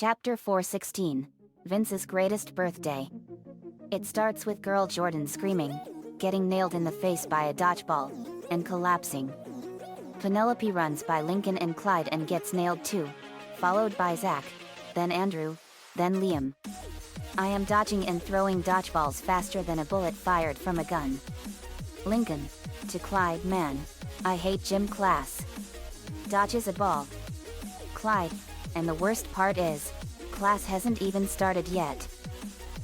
Chapter 416. Vince's Greatest Birthday. It starts with girl Jordan screaming, getting nailed in the face by a dodgeball, and collapsing. Penelope runs by Lincoln and Clyde and gets nailed too, followed by Zach, then Andrew, then Liam. I am dodging and throwing dodgeballs faster than a bullet fired from a gun. Lincoln, to Clyde, man, I hate gym class. Dodges a ball. Clyde, and the worst part is, class hasn't even started yet.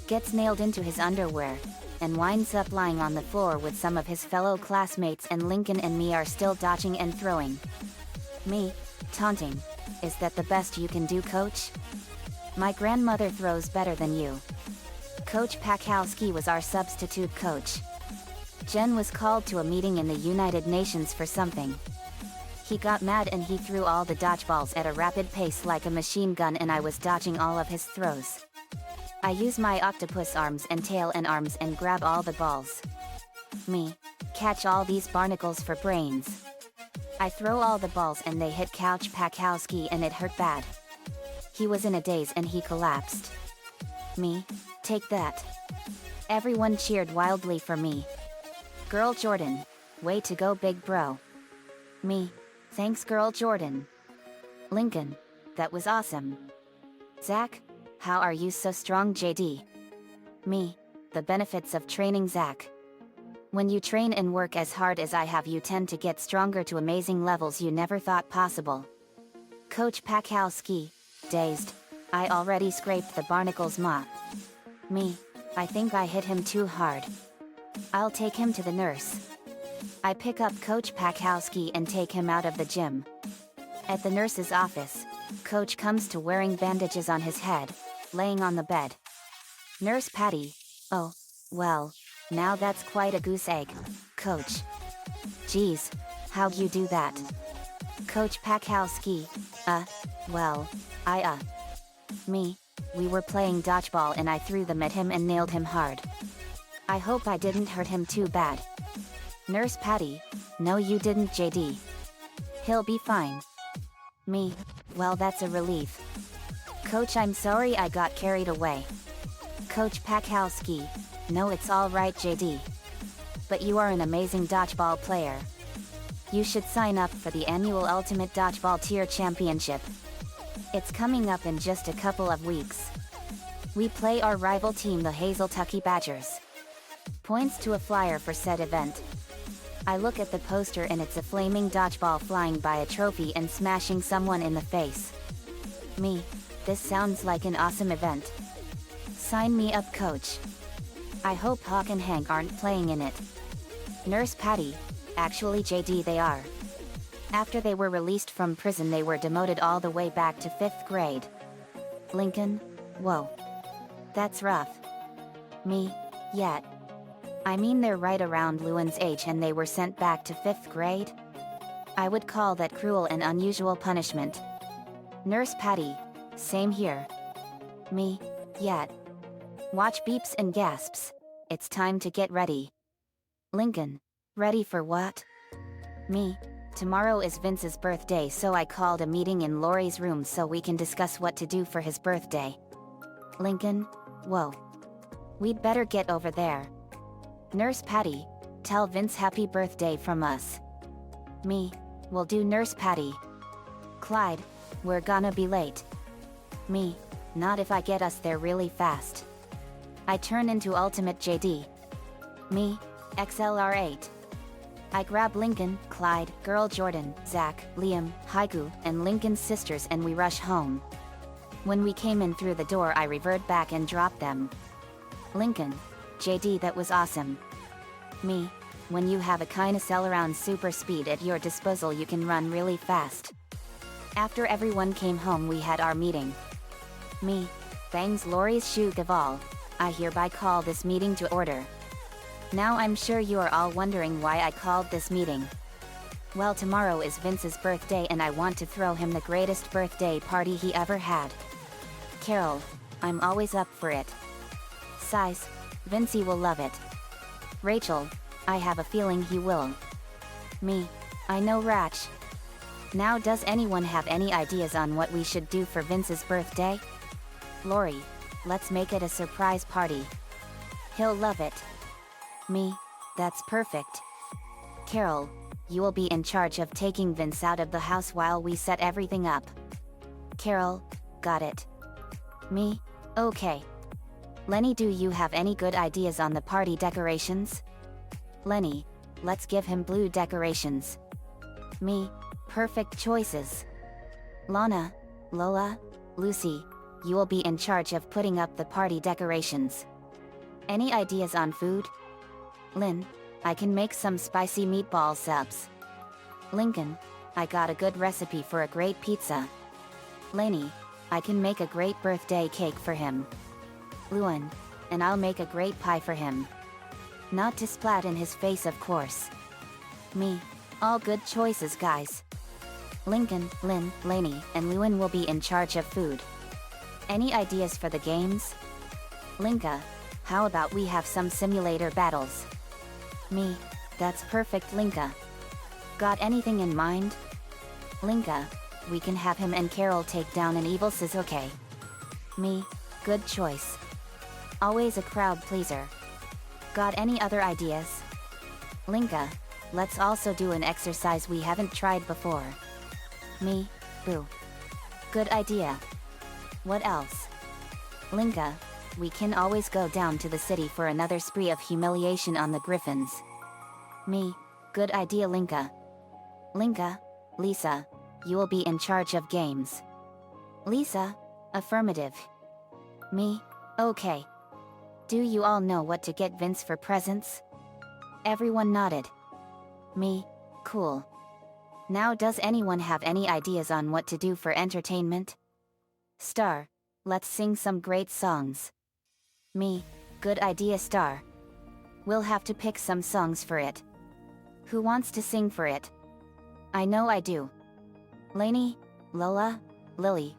Gets nailed into his underwear, and winds up lying on the floor with some of his fellow classmates, and Lincoln and me are still dodging and throwing. Me, taunting, is that the best you can do, coach? My grandmother throws better than you. Coach Pakowski was our substitute coach. Jen was called to a meeting in the United Nations for something. He got mad and he threw all the dodgeballs at a rapid pace like a machine gun, and I was dodging all of his throws. I use my octopus arms and tail and arms and grab all the balls. Me, catch all these barnacles for brains. I throw all the balls and they hit Coach Pakowski and it hurt bad. He was in a daze and he collapsed. Me, take that. Everyone cheered wildly for me. Girl Jordan, way to go big bro. Me, thanks girl Jordan. Lincoln, that was awesome. Zach, how are you so strong JD? Me, the benefits of training Zach. When you train and work as hard as I have, you tend to get stronger to amazing levels you never thought possible. Coach Pakowski, dazed, I already scraped the barnacles ma. Me, I think I hit him too hard. I'll take him to the nurse. I pick up Coach Pakowski and take him out of the gym. At the nurse's office, Coach comes to wearing bandages on his head, laying on the bed. Nurse Patty, oh, well, now that's quite a goose egg, Coach. Geez, how'd you do that? Coach Pakowski, well, me, we were playing dodgeball and I threw them at him and nailed him hard. I hope I didn't hurt him too bad. Nurse Patty, no you didn't JD. He'll be fine. Me, well that's a relief. Coach, I'm sorry I got carried away. Coach Pakowski, no it's alright JD. But you are an amazing dodgeball player. You should sign up for the annual Ultimate Dodgeball Tier Championship. It's coming up in just a couple of weeks. We play our rival team, the Hazeltucky Badgers. Points to a flyer for said event. I look at the poster and it's a flaming dodgeball flying by a trophy and smashing someone in the face. Me, this sounds like an awesome event. Sign me up, coach. I hope Hawk and Hank aren't playing in it. Nurse Patty, actually JD they are. After they were released from prison they were demoted all the way back to 5th grade. Lincoln, whoa. That's rough. Me, yet. I mean they're right around Lewin's age and they were sent back to 5th grade? I would call that cruel and unusual punishment. Nurse Patty, same here. Me, yet. Watch beeps and gasps. It's time to get ready. Lincoln, ready for what? Me, tomorrow is Vince's birthday, so I called a meeting in Laurie's room so we can discuss what to do for his birthday. Lincoln, whoa. We'd better get over there. Nurse Patty, tell Vince happy birthday from us. Me, we'll do Nurse Patty. Clyde, we're gonna be late. Me, not if I get us there really fast. I turn into Ultimate JD. Me, XLR8. I grab Lincoln, Clyde, girl Jordan, Zach, Liam, Haiku, and Lincoln's sisters and we rush home. When we came in through the door I revert back and drop them. Lincoln, JD that was awesome. Me, when you have a Kinocell super speed at your disposal you can run really fast. After everyone came home we had our meeting. Me, bangs Laurie's shoe Gaval, I hereby call this meeting to order. Now I'm sure you are all wondering why I called this meeting. Well, tomorrow is Vince's birthday and I want to throw him the greatest birthday party he ever had. Carol, I'm always up for it. Size, Vincey will love it. Rachel, I have a feeling he will. Me, I know Ratch. Now does anyone have any ideas on what we should do for Vince's birthday? Lori, let's make it a surprise party. He'll love it. Me, that's perfect. Carol, you will be in charge of taking Vince out of the house while we set everything up. Carol, got it. Me, okay. Lenny, do you have any good ideas on the party decorations? Lenny, let's give him blue decorations. Me, perfect choices. Lana, Lola, Lucy, you will be in charge of putting up the party decorations. Any ideas on food? Lynn, I can make some spicy meatball subs. Lincoln, I got a good recipe for a great pizza. Lainey, I can make a great birthday cake for him. Luan, and I'll make a great pie for him. Not to splat in his face, of course. Me, all good choices, guys. Lincoln, Lynn, Lainey, and Luan will be in charge of food. Any ideas for the games? Linka, how about we have some simulator battles? Me, that's perfect, Linka. Got anything in mind? Linka, we can have him and Carol take down an evil Suzuki. Me, good choice. Always a crowd pleaser. Got any other ideas? Linka, let's also do an exercise we haven't tried before. Me, boo. Good idea. What else? Linka, we can always go down to the city for another spree of humiliation on the Griffins. Me, good idea, Linka. Linka, Lisa, you will be in charge of games. Lisa, affirmative. Me, okay. Do you all know what to get Vince for presents? Everyone nodded. Me, cool. Now, does anyone have any ideas on what to do for entertainment? Star, let's sing some great songs. Me, good idea, Star. We'll have to pick some songs for it. Who wants to sing for it? I know I do. Lainey, Lola, Lily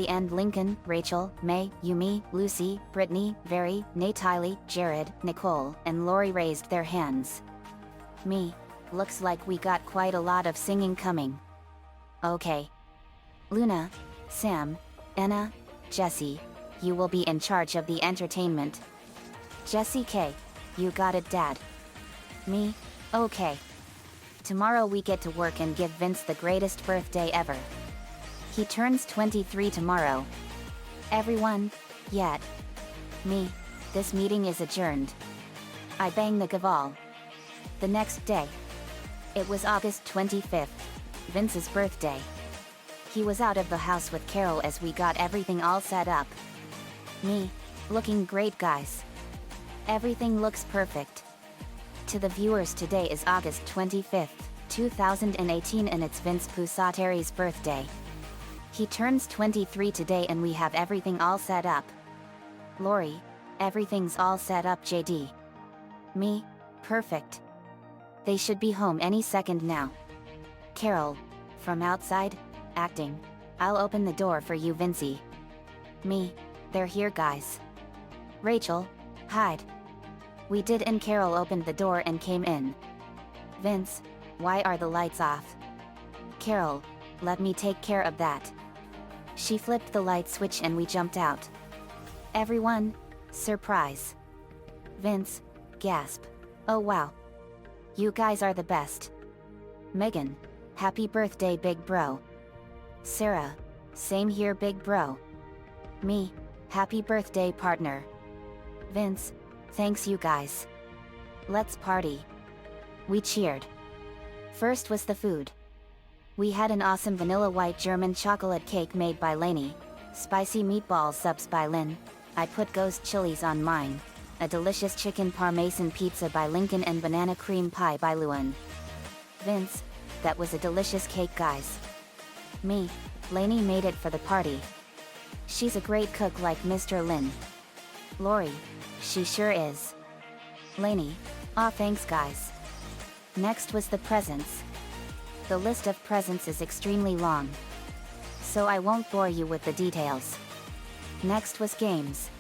and Lincoln, Rachel, May, Yumi, Lucy, Brittany, Very, Natalie, Jared, Nicole, and Lori raised their hands. Me, looks like we got quite a lot of singing coming. Okay. Luna, Sam, Anna, Jessie, you will be in charge of the entertainment. Jessie K, you got it, Dad. Me, okay. Tomorrow we get to work and give Vince the greatest birthday ever. He turns 23 tomorrow. Everyone, yet. Me, this meeting is adjourned. I bang the gavel. The next day. It was August 25th, Vince's birthday. He was out of the house with Carol as we got everything all set up. Me, looking great, guys. Everything looks perfect. To the viewers, today is August 25th, 2018, and it's Vince Pusateri's birthday. He turns 23 today and we have everything all set up. Lori, everything's all set up, JD. Me, perfect. They should be home any second now. Carol, from outside, acting. I'll open the door for you, Vincey. Me, they're here, guys. Rachel, hide. We did, and Carol opened the door and came in. Vince, why are the lights off? Carol, let me take care of that. She flipped the light switch and we jumped out. Everyone, surprise. Vince, gasp. Oh wow. You guys are the best. Megan, happy birthday, big bro. Sarah, same here, big bro. Me, happy birthday, partner. Vince, thanks you guys. Let's party. We cheered. First was the food. We had an awesome vanilla white German chocolate cake made by Lainey, spicy meatball subs by Lynn, I put ghost chilies on mine, a delicious chicken parmesan pizza by Lincoln, and banana cream pie by Luan. Vince, that was a delicious cake, guys. Me, Lainey made it for the party. She's a great cook like Mr. Lin. Lori, she sure is. Lainey, aw thanks guys. Next was the presents. The list of presents is extremely long, so I won't bore you with the details. Next was games.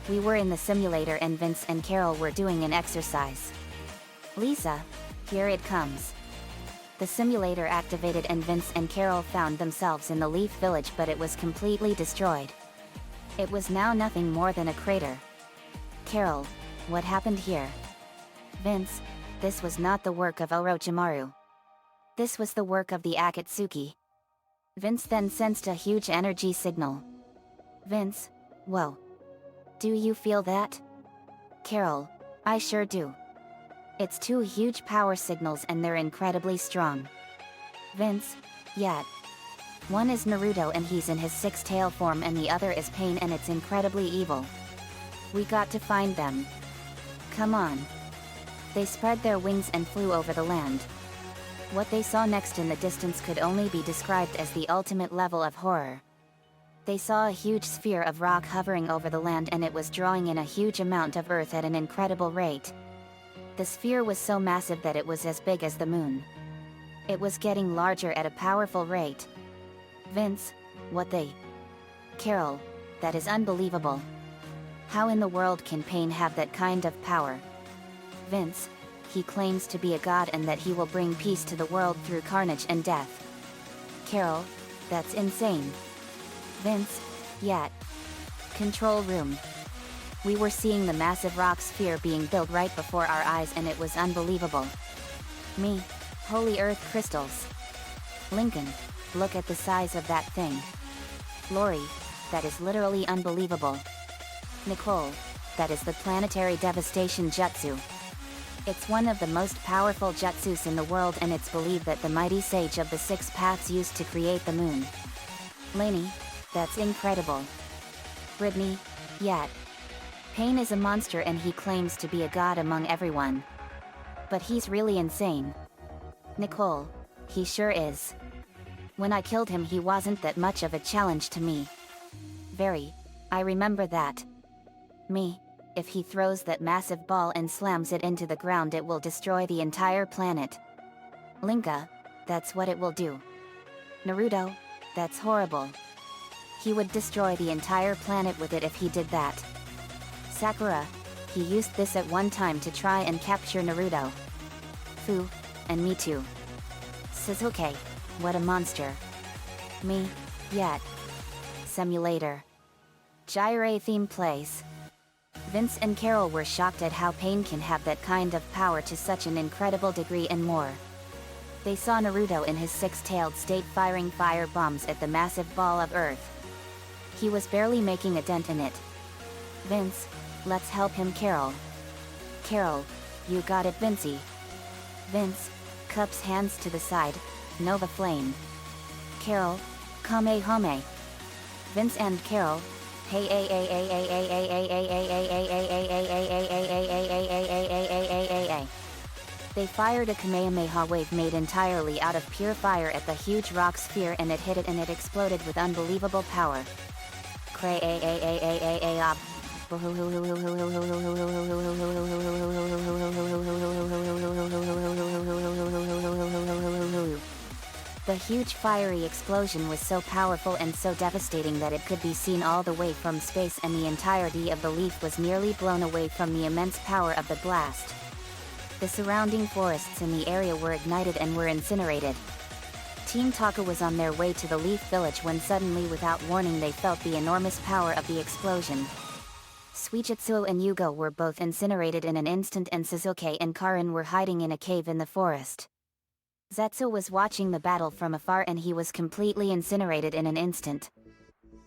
We were in the simulator and Vince and Carol were doing an exercise. Lisa, here it comes. The simulator activated and Vince and Carol found themselves in the Leaf Village, but it was completely destroyed. It was now nothing more than a crater. Carol, what happened here? Vince, this was not the work of Orochimaru. This was the work of the Akatsuki. Vince then sensed a huge energy signal. Vince, whoa. Do you feel that? Carol, I sure do. It's two huge power signals and they're incredibly strong. Vince, yeah. One is Naruto and he's in his six-tail form and the other is Pain and it's incredibly evil. We got to find them. Come on. They spread their wings and flew over the land. What they saw next in the distance could only be described as the ultimate level of horror. They saw a huge sphere of rock hovering over the land and it was drawing in a huge amount of earth at an incredible rate. The sphere was so massive that it was as big as the moon. It was getting larger at a powerful rate. Vince, what they... Carol, that is unbelievable. How in the world can Pain have that kind of power? Vince, he claims to be a god and that he will bring peace to the world through carnage and death. Carol, that's insane. Vince, yeah. Control room. We were seeing the massive rock sphere being built right before our eyes and it was unbelievable. Me, holy earth crystals. Lincoln, look at the size of that thing. Lori, that is literally unbelievable. Nicole, that is the planetary devastation jutsu. It's one of the most powerful jutsus in the world and it's believed that the mighty sage of the six paths used to create the moon. Lainey, that's incredible. Brittany, yeah. Pain is a monster and he claims to be a god among everyone. But he's really insane. Nicole, he sure is. When I killed him he wasn't that much of a challenge to me. Very, I remember that. Me, if he throws that massive ball and slams it into the ground it will destroy the entire planet. Linka, that's what it will do. Naruto, that's horrible. He would destroy the entire planet with it if he did that. Sakura, he used this at one time to try and capture Naruto. Fu, and me too. Sasuke, what a monster. Me, yet. Simulator. Gyre theme plays. Vince and Carol were shocked at how Pain can have that kind of power to such an incredible degree and more. They saw Naruto in his six-tailed state firing fire bombs at the massive ball of earth. He was barely making a dent in it. Vince, let's help him. Carol. Carol, you got it. Vincey. Vince, cups hands to the side, Nova Flame. Carol, Kamehame. Vince and Carol, hey ay ay ay ay ay ay ay ay ay ay ay ay ay ay. They fired a Kamehameha wave made entirely out of pure fire at the huge rock sphere and it hit it and it exploded with unbelievable power. Cray ay ay ay ay ay ay ab. The huge fiery explosion was so powerful and so devastating that it could be seen all the way from space and the entirety of the leaf was nearly blown away from the immense power of the blast. The surrounding forests in the area were ignited and were incinerated. Team Taka was on their way to the Leaf Village when suddenly without warning they felt the enormous power of the explosion. Suijutsuo and Yugo were both incinerated in an instant and Sasuke and Karin were hiding in a cave in the forest. Zetsu was watching the battle from afar and he was completely incinerated in an instant.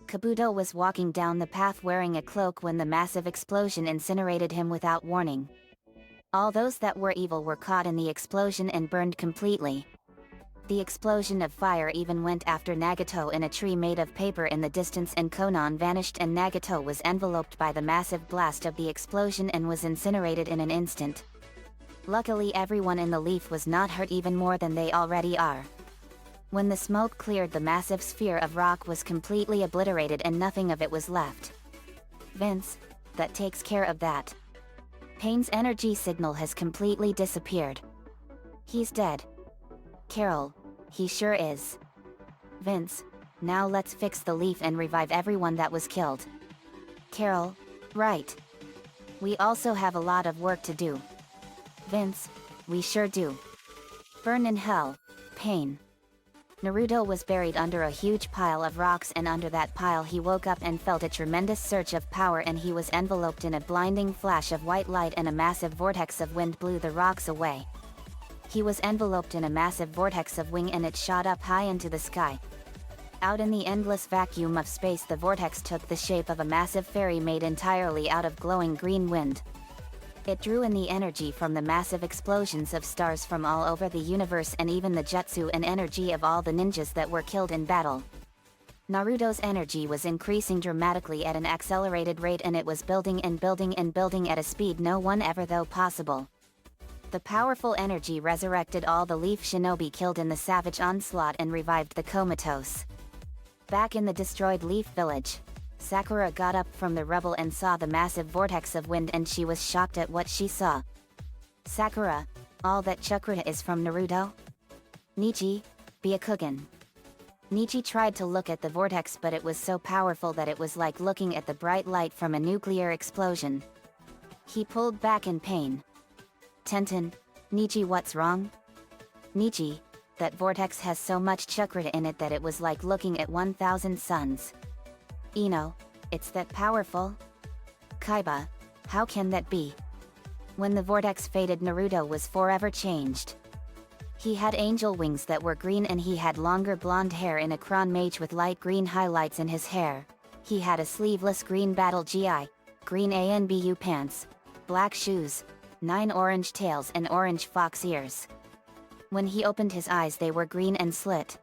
Kabuto was walking down the path wearing a cloak when the massive explosion incinerated him without warning. All those that were evil were caught in the explosion and burned completely. The explosion of fire even went after Nagato in a tree made of paper in the distance and Konan vanished and Nagato was enveloped by the massive blast of the explosion and was incinerated in an instant. Luckily everyone in the leaf was not hurt even more than they already are. When the smoke cleared the massive sphere of rock was completely obliterated and nothing of it was left. Vince, that takes care of that. Pain's energy signal has completely disappeared. He's dead. Carol, he sure is. Vince, now let's fix the leaf and revive everyone that was killed. Carol, right. We also have a lot of work to do. Vince, we sure do. Burn in hell, Pain. Naruto was buried under a huge pile of rocks, and under that pile he woke up and felt a tremendous surge of power, and he was enveloped in a blinding flash of white light, and a massive vortex of wind blew the rocks away. He was enveloped in a massive vortex of wind, and it shot up high into the sky. Out in the endless vacuum of space, the vortex took the shape of a massive fairy made entirely out of glowing green wind. It drew in the energy from the massive explosions of stars from all over the universe, and even the jutsu and energy of all the ninjas that were killed in battle. Naruto's energy was increasing dramatically at an accelerated rate, and it was building and building and building at a speed no one ever thought possible. The powerful energy resurrected all the Leaf Shinobi killed in the savage onslaught and revived the comatose. Back in the destroyed Leaf Village, Sakura got up from the rubble and saw the massive vortex of wind, and she was shocked at what she saw. Sakura, all that chakra is from Naruto? Nichi, Byakugan. Nichi tried to look at the vortex, but it was so powerful that it was like looking at the bright light from a nuclear explosion. He pulled back in pain. Tenten, Nichi, what's wrong? Nichi, that vortex has so much chakra in it that it was like looking at 1,000 suns. Ino, it's that powerful? Kaiba, how can that be? When the vortex faded, Naruto was forever changed. He had angel wings that were green, and he had longer blonde hair in a crown mage with light green highlights in his hair. He had a sleeveless green battle gi, green ANBU pants, black shoes, 9 orange tails and orange fox ears. When he opened his eyes, they were green and slit.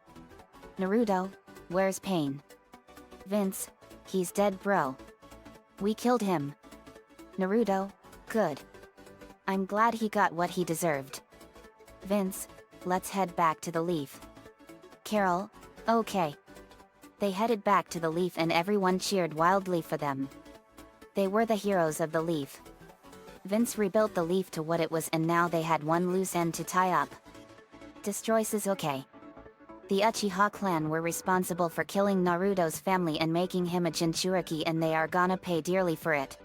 Naruto, where's Pain? Vince, he's dead, bro. We killed him. Naruto, good. I'm glad he got what he deserved. Vince, let's head back to the Leaf. Carol, okay. They headed back to the Leaf, and everyone cheered wildly for them. They were the heroes of the Leaf. Vince rebuilt the Leaf to what it was, and now they had one loose end to tie up. Destroy Sasuke. The Uchiha clan were responsible for killing Naruto's family and making him a Jinchuriki, and they are gonna pay dearly for it.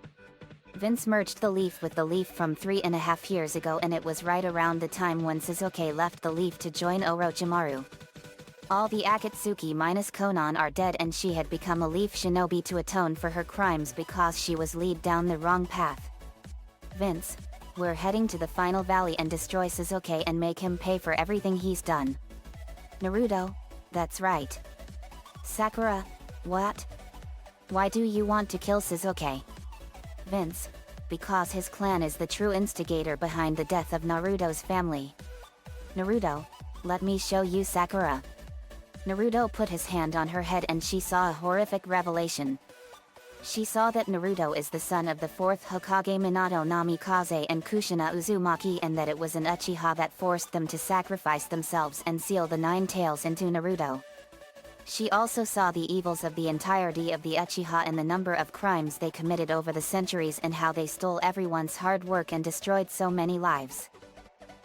Vince merged the Leaf with the Leaf from 3.5 years ago, and it was right around the time when Sasuke left the Leaf to join Orochimaru. All the Akatsuki minus Konan are dead, and she had become a Leaf Shinobi to atone for her crimes because she was led down the wrong path. Vince, we're heading to the final valley and destroy Sasuke and make him pay for everything he's done. Naruto, that's right. Sakura, what? Why do you want to kill Sasuke? Vince, because his clan is the true instigator behind the death of Naruto's family. Naruto, let me show you Sakura. Naruto put his hand on her head, and she saw a horrific revelation. She saw that Naruto is the son of the 4th Hokage Minato Namikaze and Kushina Uzumaki, and that it was an Uchiha that forced them to sacrifice themselves and seal the 9 tails into Naruto. She also saw the evils of the entirety of the Uchiha and the number of crimes they committed over the centuries, and how they stole everyone's hard work and destroyed so many lives.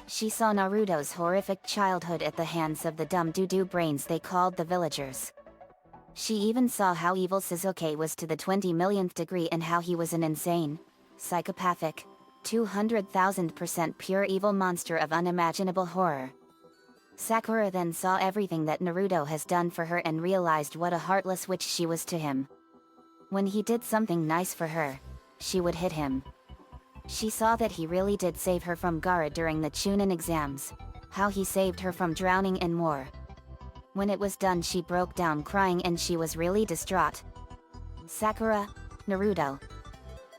She saw Naruto's horrific childhood at the hands of the dumb doo-doo brains they called the villagers. She even saw how evil Sasuke was to the 20 millionth degree, and how he was an insane, psychopathic, 200,000% pure evil monster of unimaginable horror. Sakura then saw everything that Naruto has done for her and realized what a heartless witch she was to him. When he did something nice for her, she would hit him. She saw that he really did save her from Gaara during the Chunin exams, how he saved her from drowning and more. When it was done, she broke down crying, and she was really distraught. Sakura, Naruto.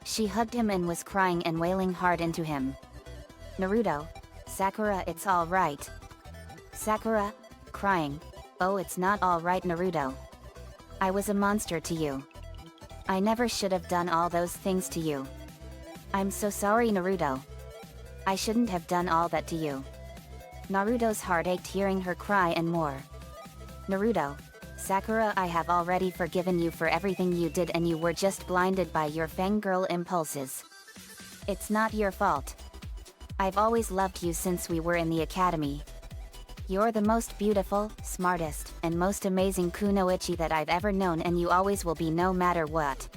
She hugged him and was crying and wailing hard into him. Naruto, Sakura, it's all right. Sakura, crying, oh, it's not all right, Naruto. I was a monster to you. I never should have done all those things to you. I'm so sorry, Naruto. I shouldn't have done all that to you. Naruto's heart ached hearing her cry and more. Naruto, Sakura, I have already forgiven you for everything you did, and you were just blinded by your fangirl impulses. It's not your fault. I've always loved you since we were in the academy. You're the most beautiful, smartest, and most amazing kunoichi that I've ever known, and you always will be no matter what.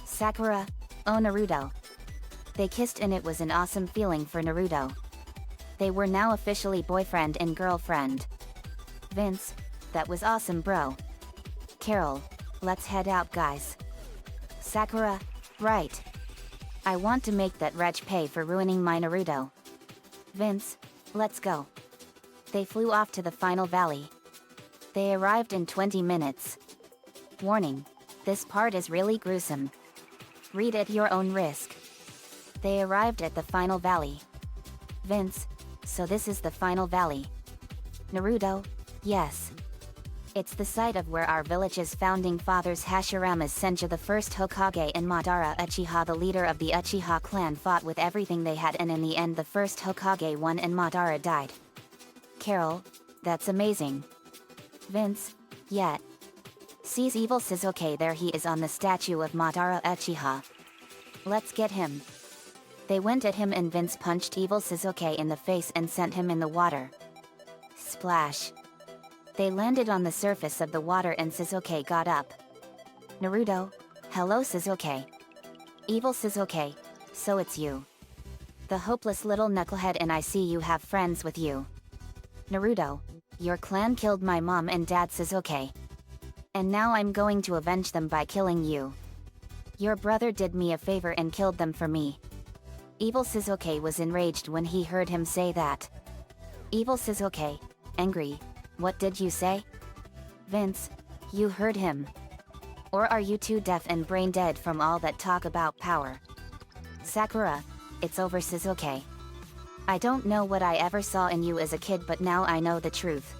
Sakura, oh Naruto. They kissed, and it was an awesome feeling for Naruto. They were now officially boyfriend and girlfriend. Vince, That was awesome, bro. Carol, let's head out, guys. Sakura, right. I want to make that wretch pay for ruining my Naruto. Vince, let's go. They flew off to the final valley. They arrived in 20 minutes. Warning, this part is really gruesome. Read at your own risk. They arrived at the final valley. Vince, so this is the final valley. Naruto, yes. It's the site of where our village's founding fathers Hashirama's Senju the first Hokage and Madara Uchiha the leader of the Uchiha clan fought with everything they had, and in the end the first Hokage won and Madara died. Carol, that's amazing. Vince, yeah. Sees evil Shizuke there, he is on the statue of Madara Uchiha. Let's get him. They went at him and Vince punched evil Shizuke in the face and sent him in the water. Splash. They landed on the surface of the water and Shizuke got up. Naruto, hello Shizuke. Evil Shizuke, so it's you. The hopeless little knucklehead, and I see you have friends with you. Naruto, your clan killed my mom and dad Shizuke. And now I'm going to avenge them by killing you. Your brother did me a favor and killed them for me. Evil Shizuke was enraged when he heard him say that. Evil Shizuke, angry, what did you say? Vince, you heard him. Or are you too deaf and brain dead from all that talk about power? Sakura, it's over Shizuke. I don't know what I ever saw in you as a kid, but now I know the truth.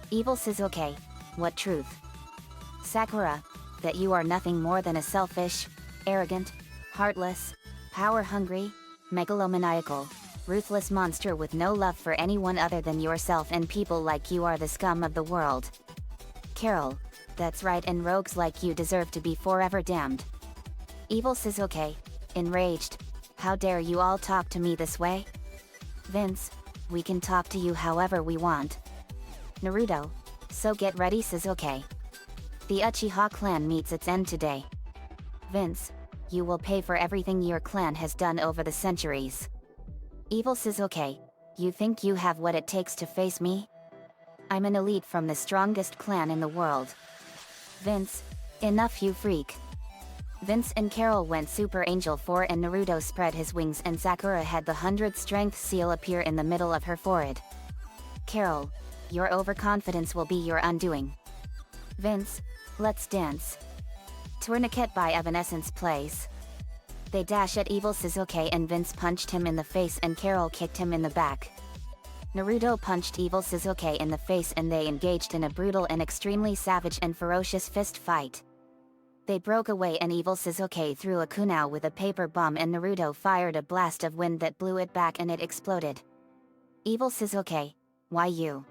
Evil Shizuke, what truth? Sakura, that you are nothing more than a selfish, arrogant, heartless, power-hungry, megalomaniacal, ruthless monster with no love for anyone other than yourself, and people like you are the scum of the world. Carol, that's right, and rogues like you deserve to be forever damned. Evil Shizuke, enraged, how dare you all talk to me this way? Vince, we can talk to you however we want. Naruto, so get ready Shizuke. The Uchiha clan meets its end today. Vince, you will pay for everything your clan has done over the centuries. Evil Shizuke, you think you have what it takes to face me? I'm an elite from the strongest clan in the world. Vince, enough you freak. Vince and Carol went Super Angel 4 and Naruto spread his wings and Sakura had the 100 strength seal appear in the middle of her forehead. Carol, your overconfidence will be your undoing. Vince, let's dance. Tourniquet by Evanescence plays. They dash at evil Shizuke and Vince punched him in the face and Carol kicked him in the back. Naruto punched evil Shizuke in the face and they engaged in a brutal and extremely savage and ferocious fist fight. They broke away and evil Shizuke threw a kunai with a paper bomb and Naruto fired a blast of wind that blew it back and it exploded. Evil Shizuke, why you?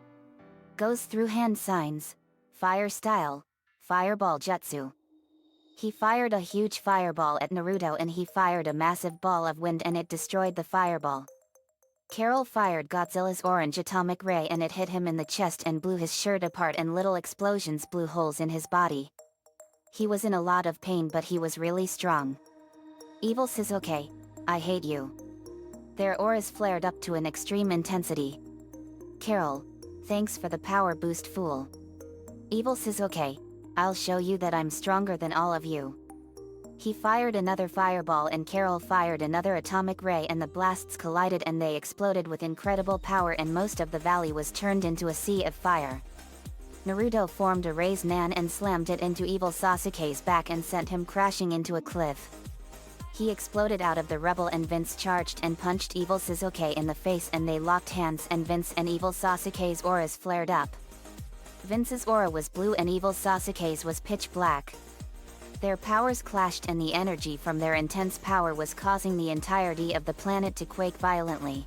Goes through hand signs. Fire style. Fireball jutsu. He fired a huge fireball at Naruto and he fired a massive ball of wind and it destroyed the fireball. Carol fired Godzilla's orange atomic ray and it hit him in the chest and blew his shirt apart and little explosions blew holes in his body. He was in a lot of pain but he was really strong. Evil Shizuke, I hate you. Their auras flared up to an extreme intensity. Carol, thanks for the power boost, fool. Evil Shizuke, I'll show you that I'm stronger than all of you. He fired another fireball and Carol fired another atomic ray and the blasts collided and they exploded with incredible power and most of the valley was turned into a sea of fire. Naruto formed a raised nan and slammed it into evil Sasuke's back and sent him crashing into a cliff. He exploded out of the rubble and Vince charged and punched evil Shizuke in the face and they locked hands and Vince and evil Sasuke's auras flared up. Vince's aura was blue and evil Sasuke's was pitch black. Their powers clashed and the energy from their intense power was causing the entirety of the planet to quake violently.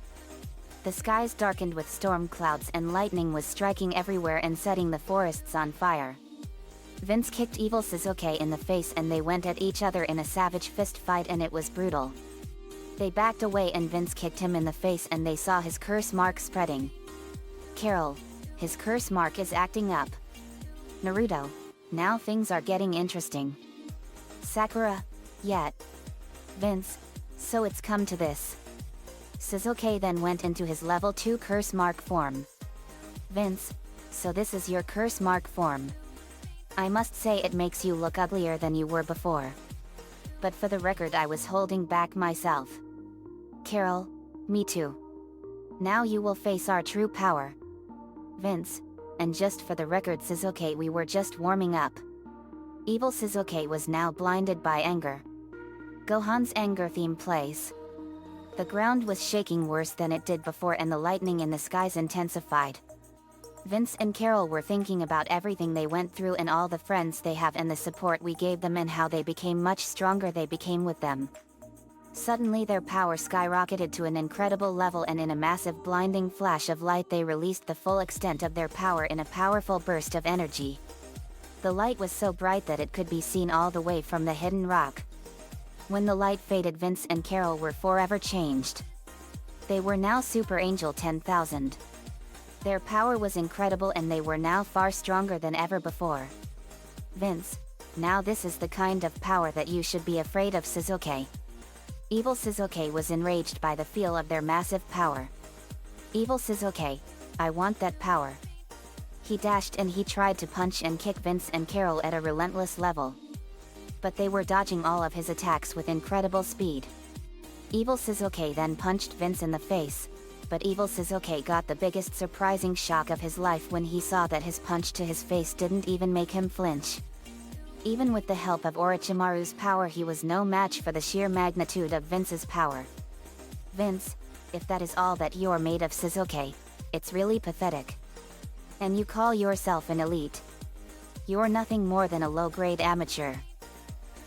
The skies darkened with storm clouds and lightning was striking everywhere and setting the forests on fire. Vince kicked evil Shizuke in the face and they went at each other in a savage fist fight and it was brutal. They backed away and Vince kicked him in the face and they saw his curse mark spreading. Carol, his curse mark is acting up. Naruto, now things are getting interesting. Sakura, yet. Vince, so it's come to this. Shizuke then went into his level 2 curse mark form. Vince, So this is your curse mark form. I must say it makes you look uglier than you were before. But for the record, I was holding back myself. Carol, me too. Now you will face our true power. Vince, and just for the record, Suzuki, we were just warming up. Evil Suzuki was now blinded by anger. Gohan's anger theme plays. The ground was shaking worse than it did before and the lightning in the skies intensified. Vince and Carol were thinking about everything they went through and all the friends they have and the support we gave them and how they became much stronger they became with them. Suddenly their power skyrocketed to an incredible level, and in a massive blinding flash of light they released the full extent of their power in a powerful burst of energy. The light was so bright that it could be seen all the way from the hidden rock. When the light faded, Vince and Carol were forever changed. They were now Super Angel 10,000. Their power was incredible and they were now far stronger than ever before. Vince, now this is the kind of power that you should be afraid of, Suzuki. Evil Suzuki was enraged by the feel of their massive power. Evil Suzuki, I want that power. He dashed and he tried to punch and kick Vince and Carol at a relentless level. But they were dodging all of his attacks with incredible speed. Evil Suzuki then punched Vince in the face, but Evil Suzuki got the biggest surprising shock of his life when he saw that his punch to his face didn't even make him flinch. Even with the help of Orochimaru's power, he was no match for the sheer magnitude of Vince's power. Vince, if that is all that you're made of, Suzuki, it's really pathetic. And you call yourself an elite. You're nothing more than a low-grade amateur.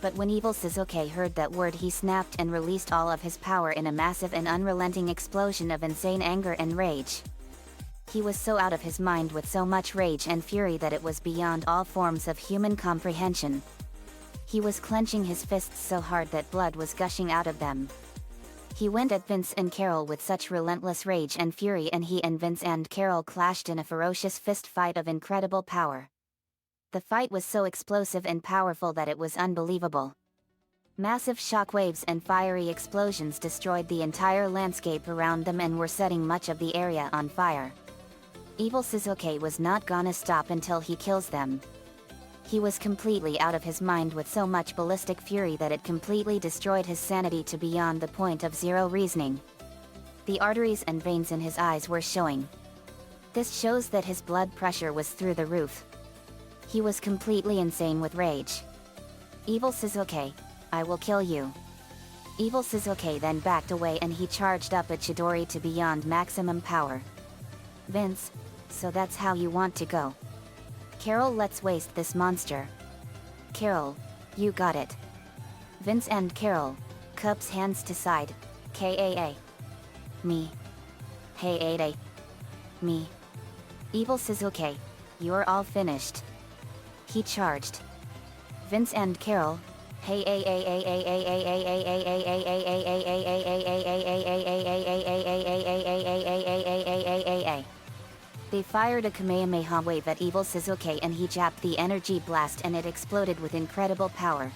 But when Evil Suzuki heard that word, he snapped and released all of his power in a massive and unrelenting explosion of insane anger and rage. He was so out of his mind with so much rage and fury that it was beyond all forms of human comprehension. He was clenching his fists so hard that blood was gushing out of them. He went at Vince and Carol with such relentless rage and fury, and he and Vince and Carol clashed in a ferocious fist fight of incredible power. The fight was so explosive and powerful that it was unbelievable. Massive shockwaves and fiery explosions destroyed the entire landscape around them and were setting much of the area on fire. Evil Suzuki was not gonna stop until he kills them. He was completely out of his mind with so much ballistic fury that it completely destroyed his sanity to beyond the point of zero reasoning. The arteries and veins in his eyes were showing. This shows that his blood pressure was through the roof. He was completely insane with rage. Evil Suzuki, I will kill you. Evil Suzuki then backed away and he charged up at Chidori to beyond maximum power. Vince, so that's how you want to go. Carol, let's waste this monster. Carol, you got it. Vince and Carol, cups hands to side, Kaa. Me. Hey, me. Evil Suzuki, you're all finished. He charged. Vince and Carol, hey. They fired a Kamehameha wave at Evil Suzuki and he jabbed the energy blast and it exploded with incredible power.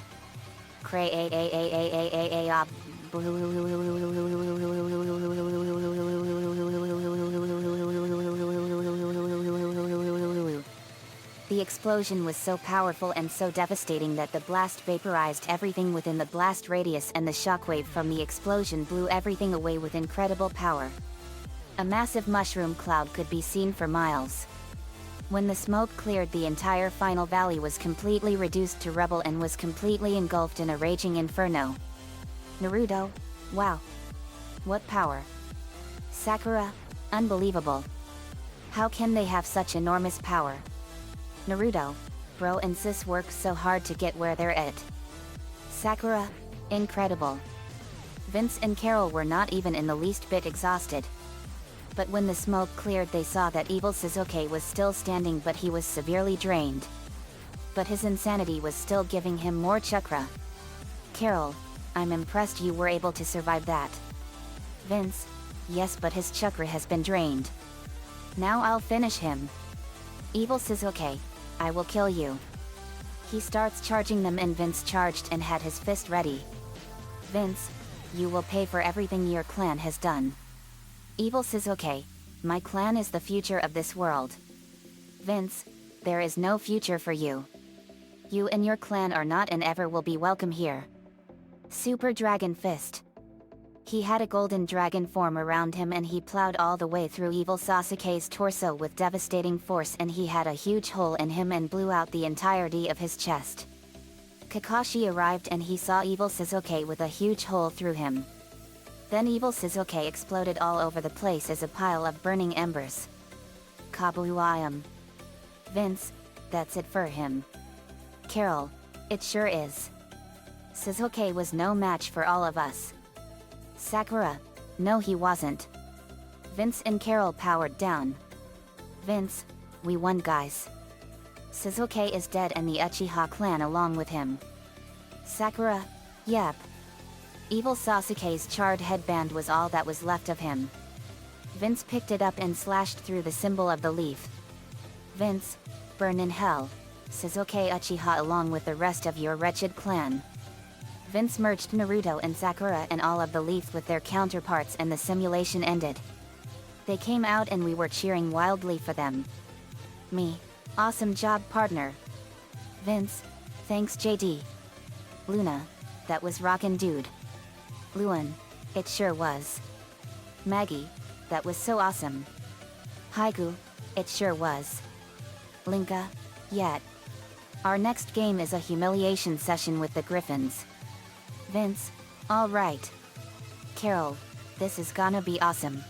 The explosion was so powerful and so devastating that the blast vaporized everything within the blast radius, and the shockwave from the explosion blew everything away with incredible power. A massive mushroom cloud could be seen for miles. When the smoke cleared, the entire final valley was completely reduced to rubble and was completely engulfed in a raging inferno. Naruto, wow. What power. Sakura, unbelievable. How can they have such enormous power? Naruto, bro and sis worked so hard to get where they're at. Sakura, incredible. Vince and Carol were not even in the least bit exhausted. But when the smoke cleared, they saw that Evil Suzuki was still standing, but he was severely drained. But his insanity was still giving him more chakra. Carol, I'm impressed you were able to survive that. Vince, yes, but his chakra has been drained. Now I'll finish him. Evil Suzuki, I will kill you. He starts charging them and Vince charged and had his fist ready. Vince, you will pay for everything your clan has done. Evil Suzuki, my clan is the future of this world. Vince, there is no future for you. You and your clan are not and ever will be welcome here. Super Dragon Fist. He had a golden dragon form around him and he plowed all the way through evil Sasuke's torso with devastating force, and he had a huge hole in him and blew out the entirety of his chest. Kakashi arrived and he saw evil Sasuke with a huge hole through him. Then evil Sasuke exploded all over the place as a pile of burning embers. Kabuayam. Vince, that's it for him. Carol, it sure is. Sasuke was no match for all of us. Sakura, no he wasn't. Vince and Carol powered down. Vince, we won guys. Sasuke is dead and the Uchiha clan along with him. Sakura, yep. Evil Sasuke's charred headband was all that was left of him. Vince picked it up and slashed through the symbol of the leaf. Vince, burn in hell, Sasuke Uchiha along with the rest of your wretched clan. Vince merged Naruto and Sakura and all of the leaf with their counterparts and the simulation ended. They came out and we were cheering wildly for them. Me, awesome job partner. Vince, thanks JD. Luna, that was rockin' dude. Luan, it sure was. Maggie, that was so awesome. Haigu, it sure was. Linka, yet. Our next game is a humiliation session with the Griffins. Vince, alright. Carol, this is gonna be awesome.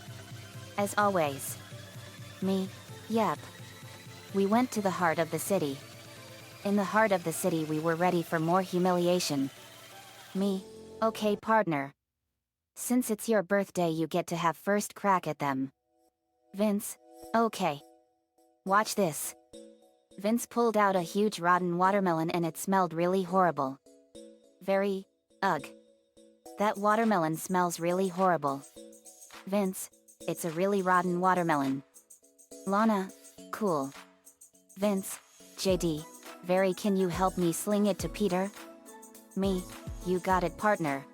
As always. Me, yep. We went to the heart of the city. In the heart of the city we were ready for more humiliation. Me, okay partner. Since it's your birthday you get to have first crack at them. Vince, okay. Watch this. Vince pulled out a huge rotten watermelon and it smelled really horrible. Very, ugh. That watermelon smells really horrible. Vince, it's a really rotten watermelon. Lana, cool. Vince, JD, very can you help me sling it to Peter? Me, you got it partner.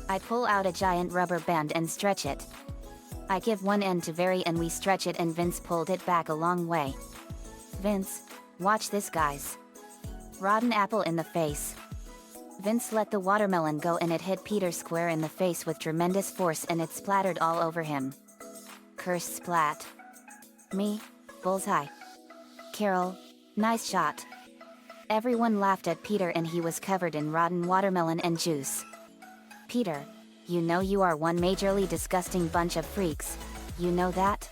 I pull out a giant rubber band and stretch it. I give one end to Very and we stretch it and Vince pulled it back a long way. Vince, watch this guys. Rotten apple in the face. Vince let the watermelon go and it hit Peter square in the face with tremendous force and it splattered all over him. Cursed splat. Me, bullseye. Carol, nice shot. Everyone laughed at Peter and he was covered in rotten watermelon and juice. Peter, you know you are one majorly disgusting bunch of freaks, you know that?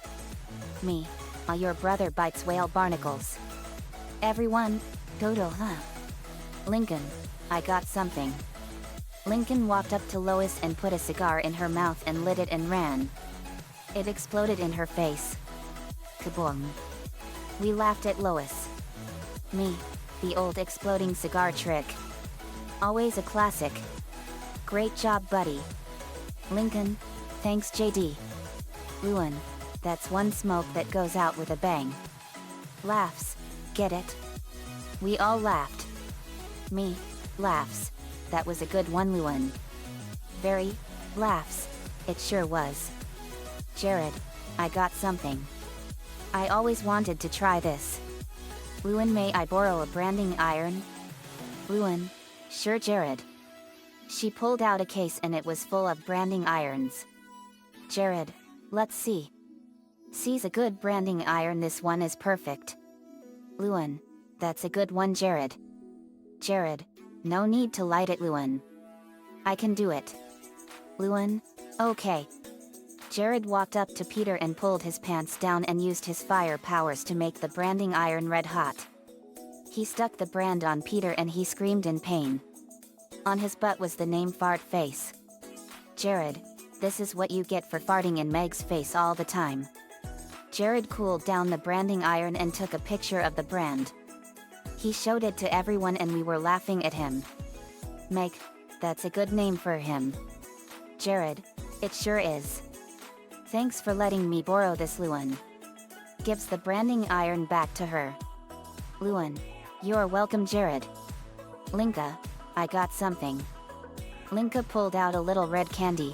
Me, your brother bites whale barnacles. Everyone, Dodo huh? Lincoln, I got something. Lincoln walked up to Lois and put a cigar in her mouth and lit it and ran. It exploded in her face. Kaboom. We laughed at Lois. Me, the old exploding cigar trick. Always a classic. Great job buddy. Lincoln, thanks JD. Luan, that's one smoke that goes out with a bang. Laughs, get it? We all laughed. Me, laughs, that was a good one Luan. Very, laughs, it sure was. Jared, I got something. I always wanted to try this. Luan, may I borrow a branding iron? Luan, sure Jared. She pulled out a case and it was full of branding irons. Jared, let's see. See's a good branding iron, this one is perfect. Luan, that's a good one Jared. Jared, no need to light it Luan. I can do it. Luan, okay. Jared walked up to Peter and pulled his pants down and used his fire powers to make the branding iron red hot. He stuck the brand on Peter and he screamed in pain. On his butt was the name Fart Face. Jared, this is what you get for farting in Meg's face all the time. Jared cooled down the branding iron and took a picture of the brand. He showed it to everyone and we were laughing at him. Meg, that's a good name for him. Jared, it sure is. Thanks for letting me borrow this Luan. Gives the branding iron back to her. Luan, you're welcome Jared. Linka, I got something. Linka pulled out a little red candy.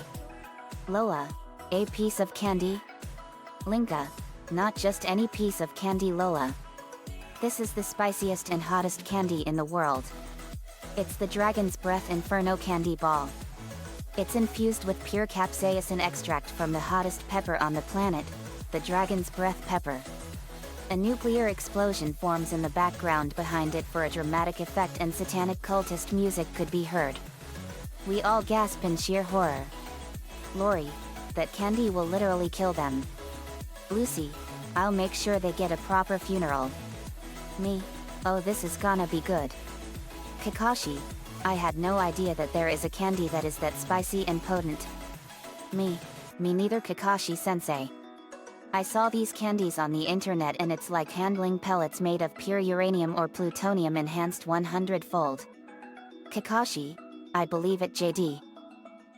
Lola, a piece of candy? Linka, not just any piece of candy Lola. This is the spiciest and hottest candy in the world. It's the Dragon's Breath Inferno Candy Ball. It's infused with pure capsaicin extract from the hottest pepper on the planet, the Dragon's Breath pepper. A nuclear explosion forms in the background behind it for a dramatic effect, and satanic cultist music could be heard. We all gasp in sheer horror. Lori, that candy will literally kill them. Lucy, I'll make sure they get a proper funeral. Me, oh, this is gonna be good. Kakashi, I had no idea that there is a candy that is that spicy and potent. Me neither, Kakashi-sensei. I saw these candies on the internet and it's like handling pellets made of pure uranium or plutonium enhanced 100-fold. Kakashi, I believe it, JD.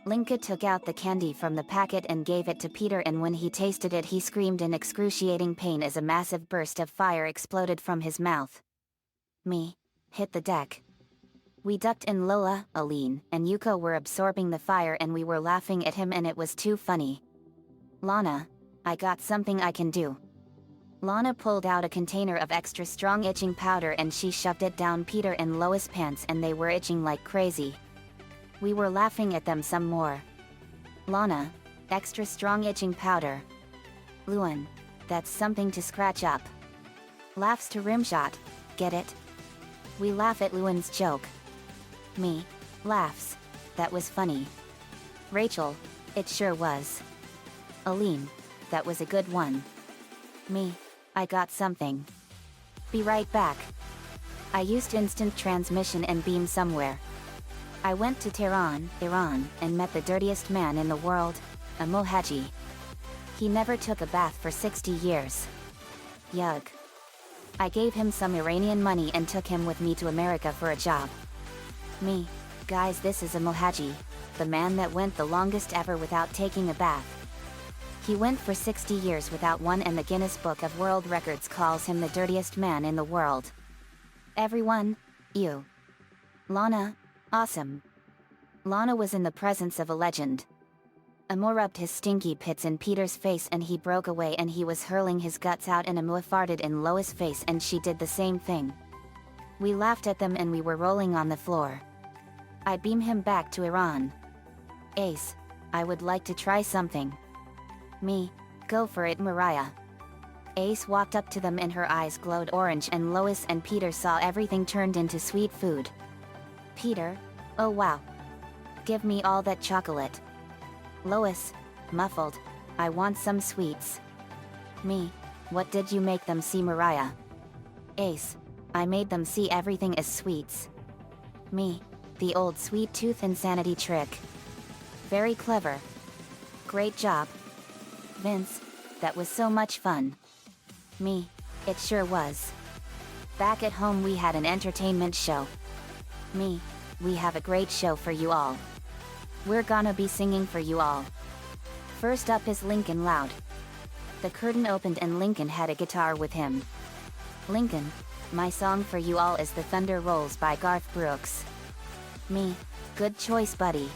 Linka took out the candy from the packet and gave it to Peter, and when he tasted it he screamed in excruciating pain as a massive burst of fire exploded from his mouth. Me hit the deck. We ducked and Lola, Aline, and Yuko were absorbing the fire and we were laughing at him and it was too funny. Lana, I got something I can do. Lana pulled out a container of extra strong itching powder and she shoved it down Peter and Lois' pants and they were itching like crazy. We were laughing at them some more. Lana, extra strong itching powder. Luan, that's something to scratch up. Laughs to Rimshot, get it? We laugh at Luan's joke. Me, laughs, that was funny. Rachel, it sure was. Aline, that was a good one. Me, I got something. Be right back. I used instant transmission and beam somewhere. I went to Tehran, Iran, and met the dirtiest man in the world, a Mohaji. He never took a bath for 60 years. Yug. I gave him some Iranian money and took him with me to America for a job. Me, guys, this is a Mohaji, the man that went the longest ever without taking a bath. He went for 60 years without one and the Guinness Book of World Records calls him the dirtiest man in the world. Everyone, you. Lana, awesome. Lana was in the presence of a legend. Amo rubbed his stinky pits in Peter's face and he broke away and he was hurling his guts out and Amo farted in Lois' face and she did the same thing. We laughed at them and we were rolling on the floor. I beam him back to Iran. Ace, I would like to try something. Me, go for it, Mariah. Ace walked up to them and her eyes glowed orange and Lois and Peter saw everything turned into sweet food. Peter, oh wow. Give me all that chocolate. Lois, muffled, I want some sweets. Me, what did you make them see, Mariah? Ace, I made them see everything as sweets. Me, the old sweet tooth insanity trick. Very clever. Great job. Vince, that was so much fun. Me, it sure was. Back at home we had an entertainment show. Me, we have a great show for you all. We're gonna be singing for you all. First up is Lincoln Loud. The curtain opened and Lincoln had a guitar with him. Lincoln, my song for you all is The Thunder Rolls by Garth Brooks. Me, good choice, buddy.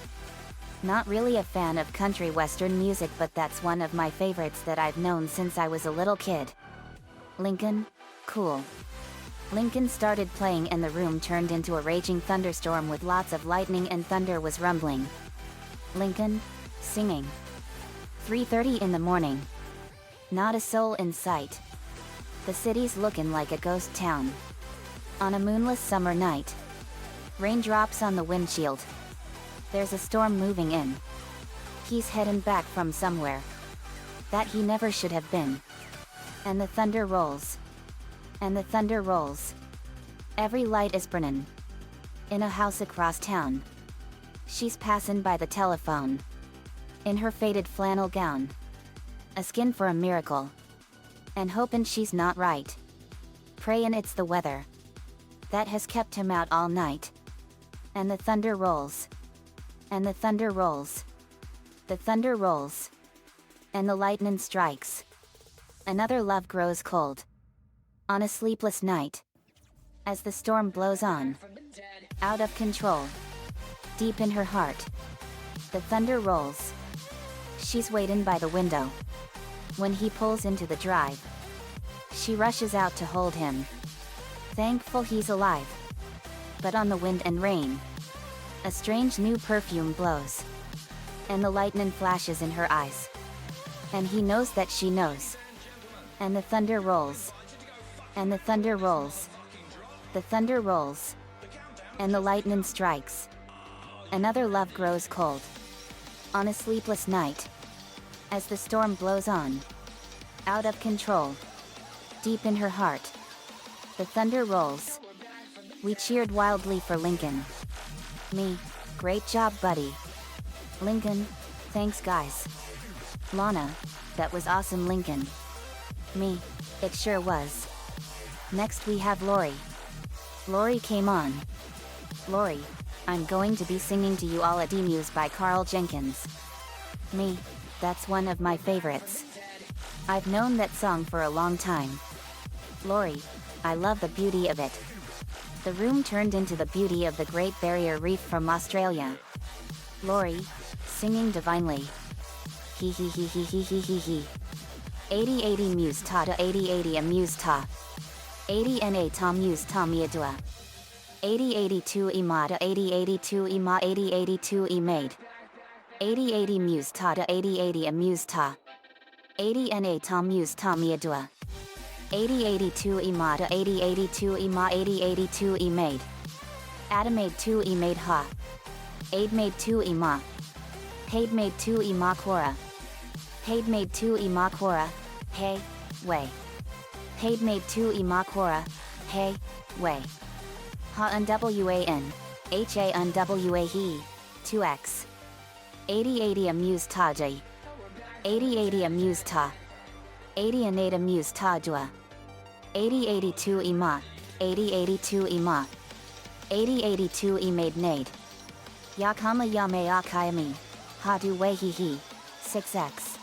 Not really a fan of country western music, but that's one of my favorites that I've known since I was a little kid. Lincoln, cool. Lincoln started playing and the room turned into a raging thunderstorm with lots of lightning and thunder was rumbling. Lincoln, singing. 3:30 in the morning. Not a soul in sight. The city's looking like a ghost town. On a moonless summer night. Raindrops on the windshield. There's a storm moving in. He's heading back from somewhere. That he never should have been. And the thunder rolls. And the thunder rolls. Every light is burning. In a house across town. She's passing by the telephone. In her faded flannel gown. A skin for a miracle. And hoping she's not right. Praying it's the weather. That has kept him out all night. And the thunder rolls. And the thunder rolls. The thunder rolls. And the lightning strikes. Another love grows cold. On a sleepless night. As the storm blows on. Out of control. Deep in her heart. The thunder rolls. She's waiting by the window. When he pulls into the drive. She rushes out to hold him. Thankful he's alive. But on the wind and rain, a strange new perfume blows. And the lightning flashes in her eyes. And he knows that she knows. And the thunder rolls. And the thunder rolls. The thunder rolls. And the lightning strikes. Another love grows cold. On a sleepless night. As the storm blows on. Out of control. Deep in her heart. The thunder rolls. We cheered wildly for Lincoln. Me, great job buddy. Lincoln, thanks guys. Lana, that was awesome Lincoln. Me, it sure was. Next we have Lori. Lori came on. Lori, I'm going to be singing to you all a D-Muse by Carl Jenkins. Me, that's one of my favorites. I've known that song for a long time. Lori, I love the beauty of it. The room turned into the beauty of the Great Barrier Reef from Australia. Lori, singing divinely. He he he he he he he he. 80 muse ta da 80 amuse ta. 80 na ta muse ta miadua. 80 imada 80 ima 80 e made. 80 muse ta da 80 amuse ta. 80 na ta muse ta miadua. 80 imada 80 ima 80 e made. Adamade 2 e made ha. Aid made 2 ima. Paid made 2 ima quora. Paid made 2 ima quora. Hey, way. Paid made 2 ima quora. Hey, way. Ha unwan. Ha unwa he. 2x. 80 amuse ta j. 80 amuse ta. 80 anate amuse ta dua. 80 ima. 80 ima. 80 e made nade. Yakama yame akayami. Ha du wei he he. 6x.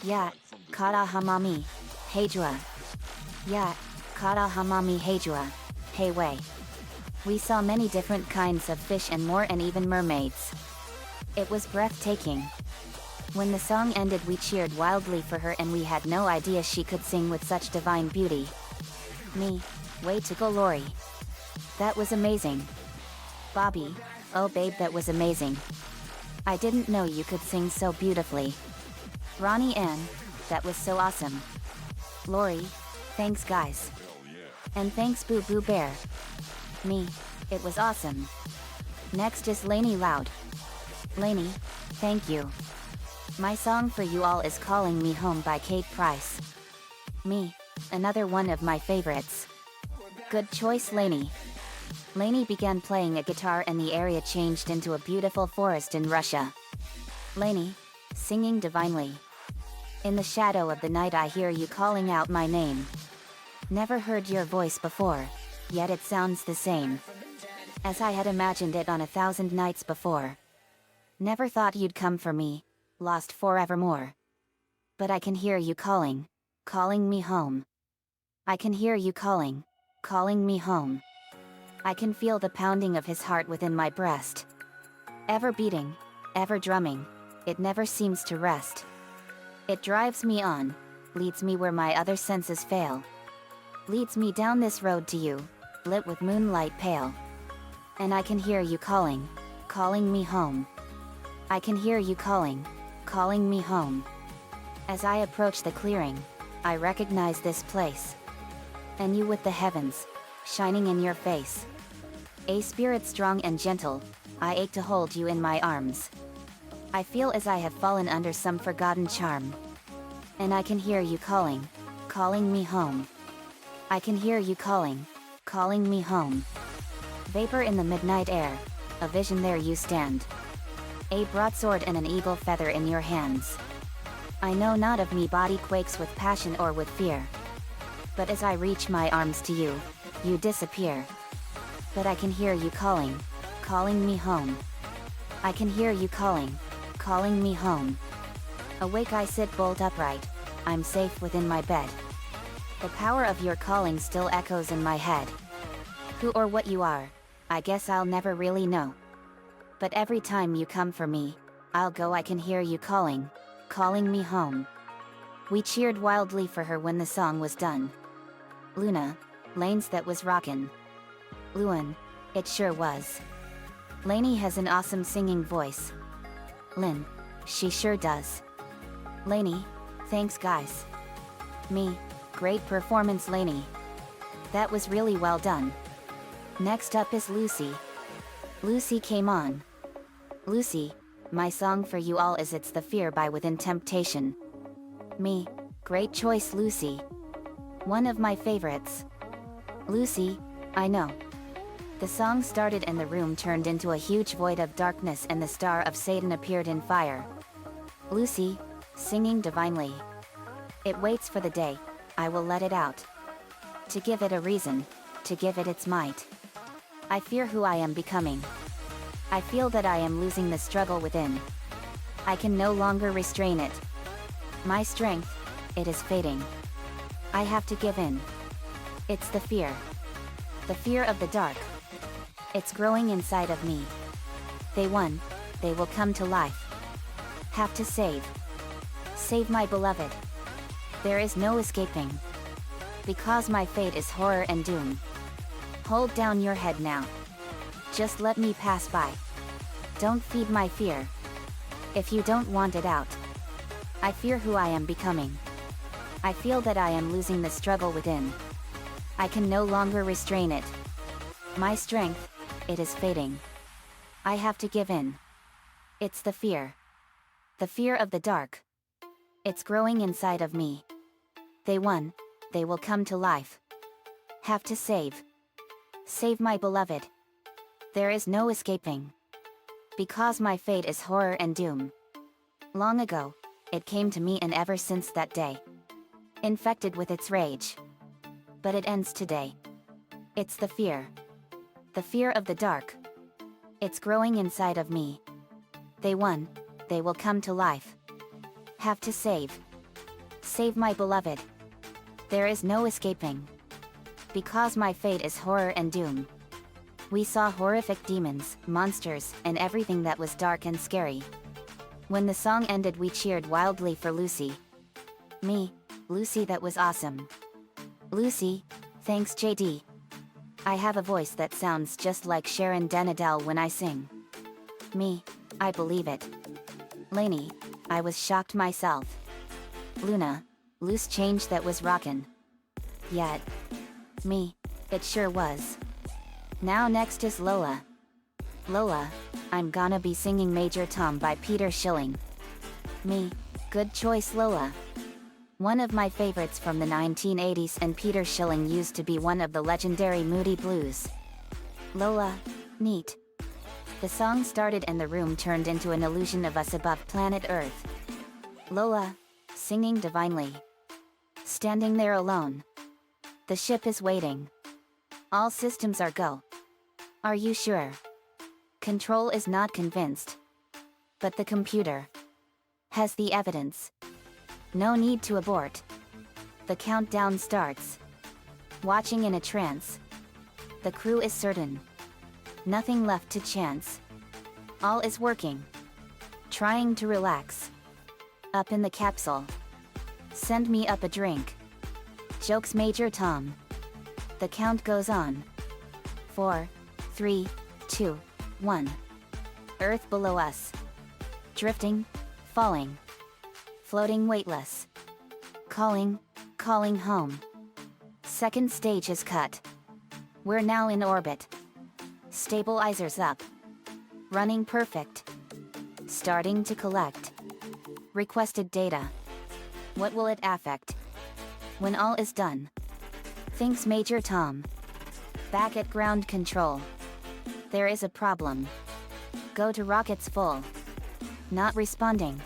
Ya, kata hamami. Heijua. Ya, kata hamami heijua. Hey wei. We saw many different kinds of fish and more and even mermaids. It was breathtaking. When the song ended we cheered wildly for her and we had no idea she could sing with such divine beauty. Me, way to go Lori. That was amazing. Bobby, oh babe that was amazing. I didn't know you could sing so beautifully. Ronnie Ann, that was so awesome. Lori, thanks guys. And thanks Boo Boo Bear. Me, it was awesome. Next is Lainey Loud. Lainey, thank you. My song for you all is Calling Me Home by Kate Price. Me, another one of my favorites. Good choice Lainey. Lainey began playing a guitar and the area changed into a beautiful forest in Russia. Lainey, singing divinely. In the shadow of the night I hear you calling out my name. Never heard your voice before, yet it sounds the same as I had imagined it on 1,000 nights before. Never thought you'd come for me, lost forevermore. But I can hear you calling, calling me home. I can hear you calling, calling me home. I can feel the pounding of his heart within my breast. Ever beating, ever drumming, it never seems to rest. It drives me on, leads me where my other senses fail. Leads me down this road to you, lit with moonlight pale. And I can hear you calling, calling me home. I can hear you calling, calling me home. As I approach the clearing, I recognize this place. And you with the heavens, shining in your face. A spirit strong and gentle, I ache to hold you in my arms. I feel as I have fallen under some forgotten charm. And I can hear you calling, calling me home. I can hear you calling, calling me home. Vapor in the midnight air, a vision there you stand. A broadsword and an eagle feather in your hands. I know not of me body quakes with passion or with fear. But as I reach my arms to you, you disappear. But I can hear you calling, calling me home. I can hear you calling, calling me home. Awake I sit bolt upright, I'm safe within my bed. The power of your calling still echoes in my head. Who or what you are, I guess I'll never really know. But every time you come for me, I'll go. I can hear you calling, calling me home. We cheered wildly for her when the song was done. Luna, Lanes that was rockin'. Luan, it sure was. Lainey has an awesome singing voice. Lynn, she sure does. Lainey, thanks guys. Me, great performance Lainey. That was really well done. Next up is Lucy. Lucy came on. Lucy, my song for you all is It's the Fear by Within Temptation. Me, great choice Lucy. One of my favorites. Lucy, I know. The song started and the room turned into a huge void of darkness and the star of Satan appeared in fire. Lucy, singing divinely. It waits for the day, I will let it out. To give it a reason, to give it its might. I fear who I am becoming. I feel that I am losing the struggle within. I can no longer restrain it. My strength, it is fading. I have to give in. It's the fear. The fear of the dark. It's growing inside of me. They won, they will come to life. Have to save. Save my beloved. There is no escaping. Because my fate is horror and doom. Hold down your head now. Just let me pass by. Don't feed my fear. If you don't want it out. I fear who I am becoming. I feel that I am losing the struggle within. I can no longer restrain it. My strength, it is fading. I have to give in. It's the fear. The fear of the dark. It's growing inside of me. They won, they will come to life. Have to save. Save my beloved. There is no escaping. Because my fate is horror and doom. Long ago, it came to me and ever since that day. Infected with its rage. But it ends today. It's the fear. The fear of the dark. It's growing inside of me. They won, they will come to life. Have to save. Save my beloved. There is no escaping. Because my fate is horror and doom. We saw horrific demons, monsters, and everything that was dark and scary. When the song ended we cheered wildly for Lucy. Me, Lucy, that was awesome. Lucy, thanks JD. I have a voice that sounds just like Sharon Denadel when I sing. Me, I believe it. Lainey, I was shocked myself. Luna, loose change that was rockin'. Yet. Me, it sure was. Now next is Lola. Lola, I'm gonna be singing Major Tom by Peter Schilling. Me, good choice Lola. One of my favorites from the 1980s, and Peter Schilling used to be one of the legendary Moody Blues. Lola, neat. The song started and the room turned into an illusion of us above planet Earth. Lola, singing divinely. Standing there alone. The ship is waiting. All systems are go. Are you sure? Control is not convinced. But the computer has the evidence. No need to abort. The countdown starts. Watching in a trance. The crew is certain. Nothing left to chance. All is working. Trying to relax. Up in the capsule. Send me up a drink. Jokes Major Tom. The count goes on. 4, 3, 2, 1. Earth below us. Drifting, falling. Floating weightless. Calling, calling home. Second stage is cut. We're now in orbit. Stabilizers up. Running perfect. Starting to collect. Requested data. What will it affect? When all is done. Thanks Major Tom. Back at ground control. There is a problem. Go to rockets full. Not responding.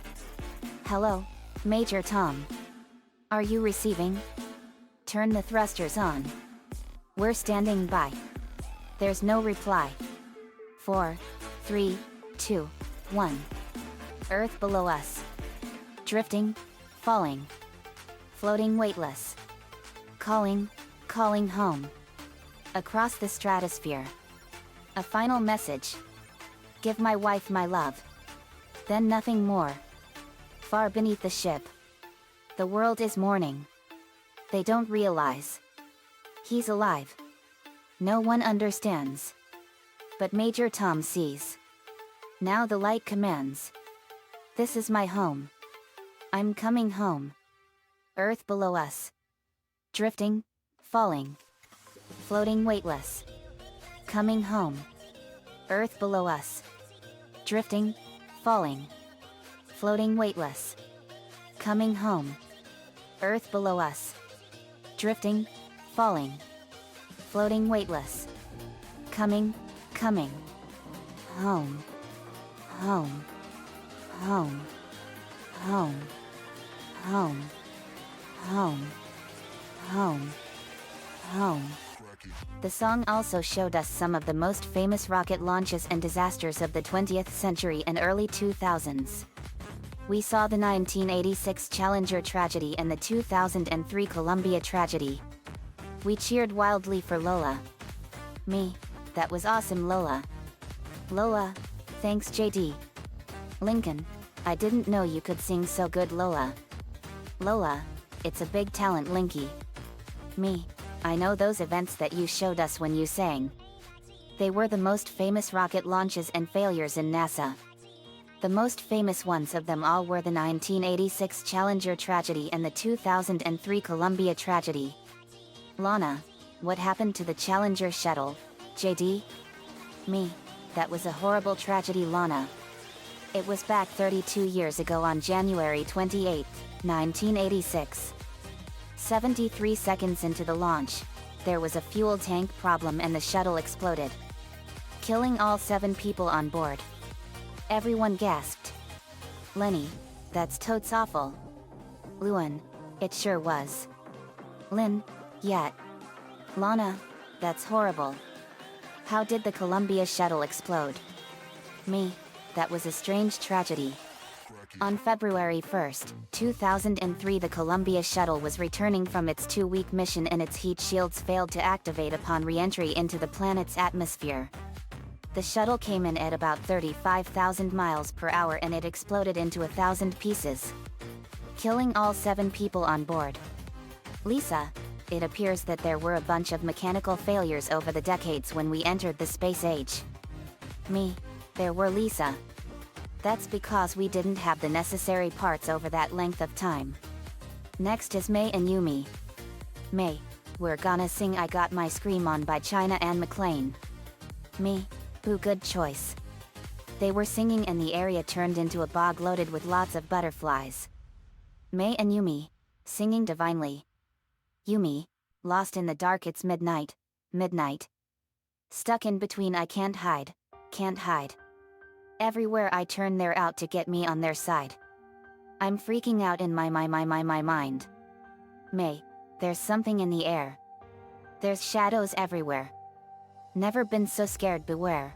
Hello, Major Tom. Are you receiving? Turn the thrusters on. We're standing by. There's no reply. 4, 3, 2, 1. Earth below us. Drifting, falling. Floating weightless. Calling, calling home. Across the stratosphere. A final message. Give my wife my love. Then nothing more. Far beneath the ship. The world is mourning. They don't realize. He's alive. No one understands. But Major Tom sees. Now the light commands. This is my home. I'm coming home. Earth below us. Drifting, falling. Floating weightless. Coming home. Earth below us. Drifting, falling. Floating weightless. Coming home. Earth below us. Drifting, falling. Floating weightless. Coming home. Home. Home. Home. Home. Home. Home. Home. The song also showed us some of the most famous rocket launches and disasters of the 20th century and early 2000s. We saw the 1986 Challenger tragedy and the 2003 Columbia tragedy. We cheered wildly for Lola. Me, that was awesome Lola. Lola, thanks JD. Lincoln, I didn't know you could sing so good Lola. Lola, it's a big talent Linky. Me, I know those events that you showed us when you sang. They were the most famous rocket launches and failures in NASA. The most famous ones of them all were the 1986 Challenger tragedy and the 2003 Columbia tragedy. Lana, what happened to the Challenger shuttle, JD? Me, that was a horrible tragedy Lana. It was back 32 years ago on January 28, 1986. 73 seconds into the launch, there was a fuel tank problem and the shuttle exploded, killing all 7 people on board. Everyone gasped. Lenny, that's totes awful. Luan, it sure was. Lynn, yeah. Lana, that's horrible. How did the Columbia shuttle explode? Me, that was a strange tragedy. On February 1, 2003, the Columbia shuttle was returning from its 2-week mission and its heat shields failed to activate upon re-entry into the planet's atmosphere. The shuttle came in at about 35,000 miles per hour and it exploded into 1,000 pieces, killing all 7 people on board. Lisa, it appears that there were a bunch of mechanical failures over the decades when we entered the space age. Me, there were Lisa. That's because we didn't have the necessary parts over that length of time. Next is May and Yumi. May, we're gonna sing I Got My Scream On by China and McLean. Me, boo, good choice. They were singing and the area turned into a bog loaded with lots of butterflies. May and Yumi, singing divinely. Yumi, lost in the dark, it's midnight, midnight. Stuck in between, I can't hide, can't hide. Everywhere I turn they're out to get me on their side. I'm freaking out in my mind. May, there's something in the air. There's shadows everywhere. Never been so scared, beware.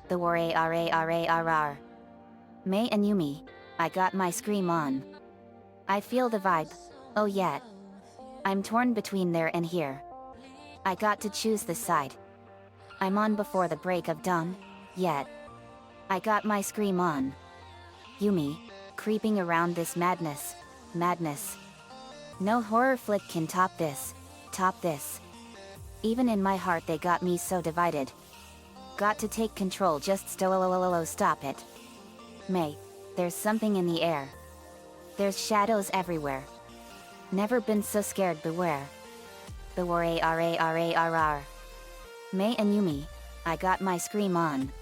The Warriyo. May and Yumi, I got my scream on. I feel the vibe, oh yeah. I'm torn between there and here. I got to choose the side. I'm on before the break of dawn, yet. I got my scream on. Yumi, creeping around this madness, madness. No horror flick can top this, top this. Even in my heart they got me so divided. Got to take control, just stop it. May, there's something in the air. There's shadows everywhere. Never been so scared, beware. The Warriyo. May and Yumi, I got my scream on.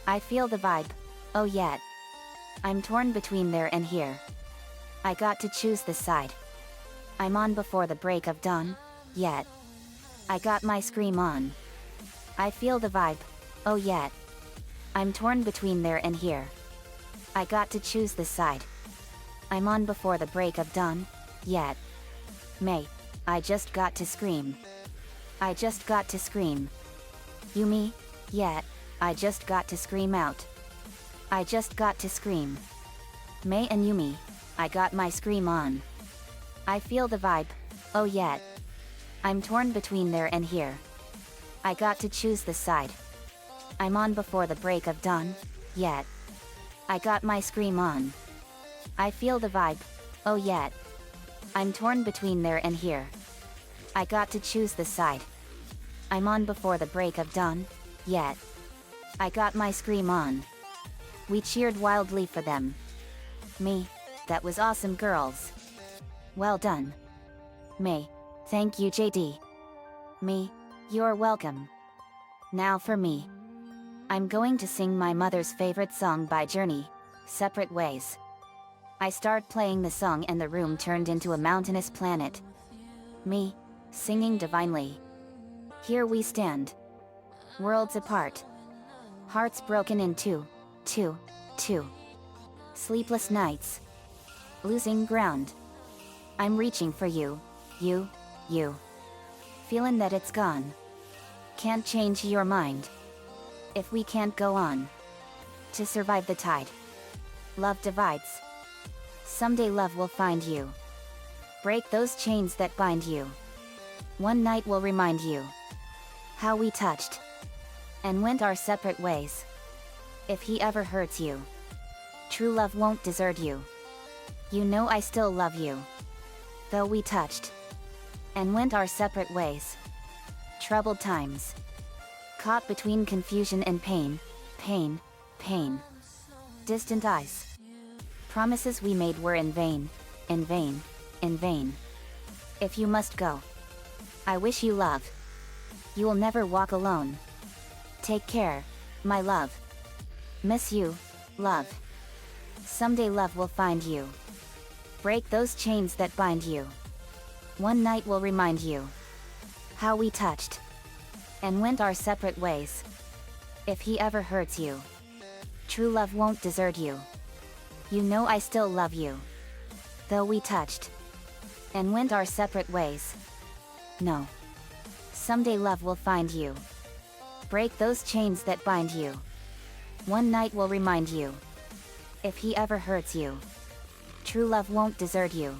I feel the vibe, oh yeah. I'm torn between there and here. I got to choose the side. I'm on before the break of dawn, yet. I got my scream on. I feel the vibe, oh yeah. I'm torn between there and here. I got to choose the side. I'm on before the break of dawn, yet. May, I just got to scream. I just got to scream. Yumi, yet. I just got to scream out. I just got to scream. May and Yumi, I got my scream on. I feel the vibe, oh yeah. I'm torn between there and here. I got to choose the side. I'm on before the break of dawn, yet. I got my scream on. I feel the vibe, oh yeah. I'm torn between there and here. I got to choose the side. I'm on before the break of dawn, yet. I got my scream on. We cheered wildly for them. Me, that was awesome girls. Well done. Me, thank you JD. Me, you're welcome. Now for me. I'm going to sing my mother's favorite song by Journey, Separate Ways. I start playing the song and the room turned into a mountainous planet. Me, singing divinely. Here we stand. Worlds apart. Hearts broken in two. Sleepless nights. Losing ground. I'm reaching for you. You. Feeling that it's gone. Can't change your mind. If we can't go on. To survive the tide. Love divides. Someday love will find you. Break those chains that bind you. One night will remind you. How we touched. And went our separate ways. If he ever hurts you. True love won't desert you. You know I still love you. Though we touched. And went our separate ways. Troubled times. Caught between confusion and pain. Distant eyes. Promises we made were in vain. If you must go. I wish you love. You will never walk alone. Take care, my love. Miss you, love. Someday love will find you. Break those chains that bind you. One night will remind you. How we touched. And went our separate ways. If he ever hurts you. True love won't desert you. You know I still love you. Though we touched. And went our separate ways. No. Someday love will find you. Break those chains that bind you. One night will remind you. If he ever hurts you. True love won't desert you.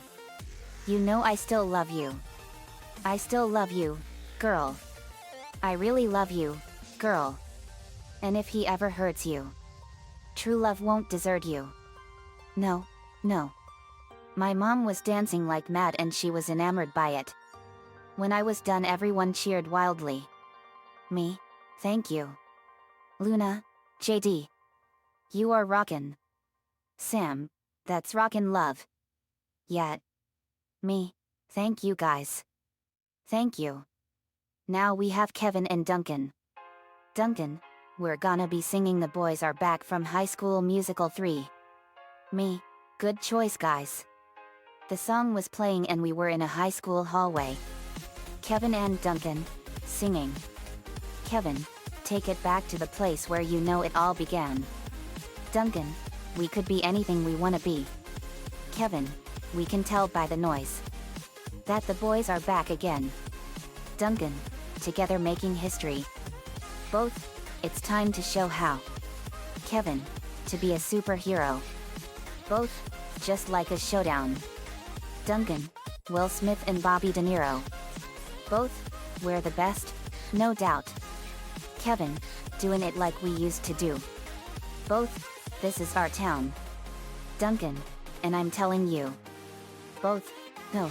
You know I still love you. I still love you, girl. I really love you, girl. And if he ever hurts you. True love won't desert you. No. My mom was dancing like mad and she was enamored by it. When I was done everyone cheered wildly. Me, thank you. Luna, JD. You are rockin'. Sam, that's rockin' love. Yet. Me, thank you guys. Thank you. Now we have Kevin and Duncan. Duncan, we're gonna be singing The Boys Are Back from High School Musical 3. Me, good choice guys. The song was playing and we were in a high school hallway. Kevin and Duncan, singing. Kevin, take it back to the place where you know it all began. Duncan, we could be anything we wanna be. Kevin, we can tell by the noise. That the boys are back again. Duncan, together making history. Both, it's time to show how. Kevin, to be a superhero. Both, just like a showdown. Duncan, Will Smith and Bobby De Niro. Both, we're the best, no doubt. Kevin, doing it like we used to do. Both, this is our town. Duncan, and I'm telling you. Both, no.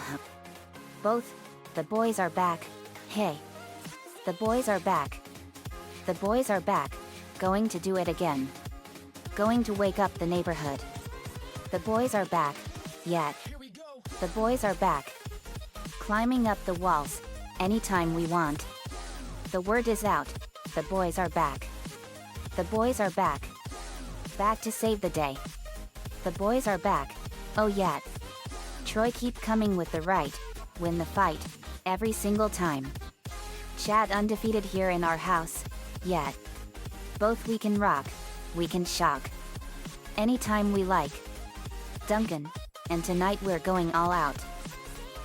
Both, the boys are back, hey. The boys are back. The boys are back, going to do it again. Going to wake up the neighborhood. The boys are back, yet. The boys are back. Climbing up the walls, anytime we want. The word is out, the boys are back. The boys are back. Back to save the day. The boys are back, oh yet. Troy keep coming with the right, win the fight, every single time. Chad undefeated here in our house, yet. Both we can rock, we can shock. Anytime we like. Duncan, and tonight we're going all out.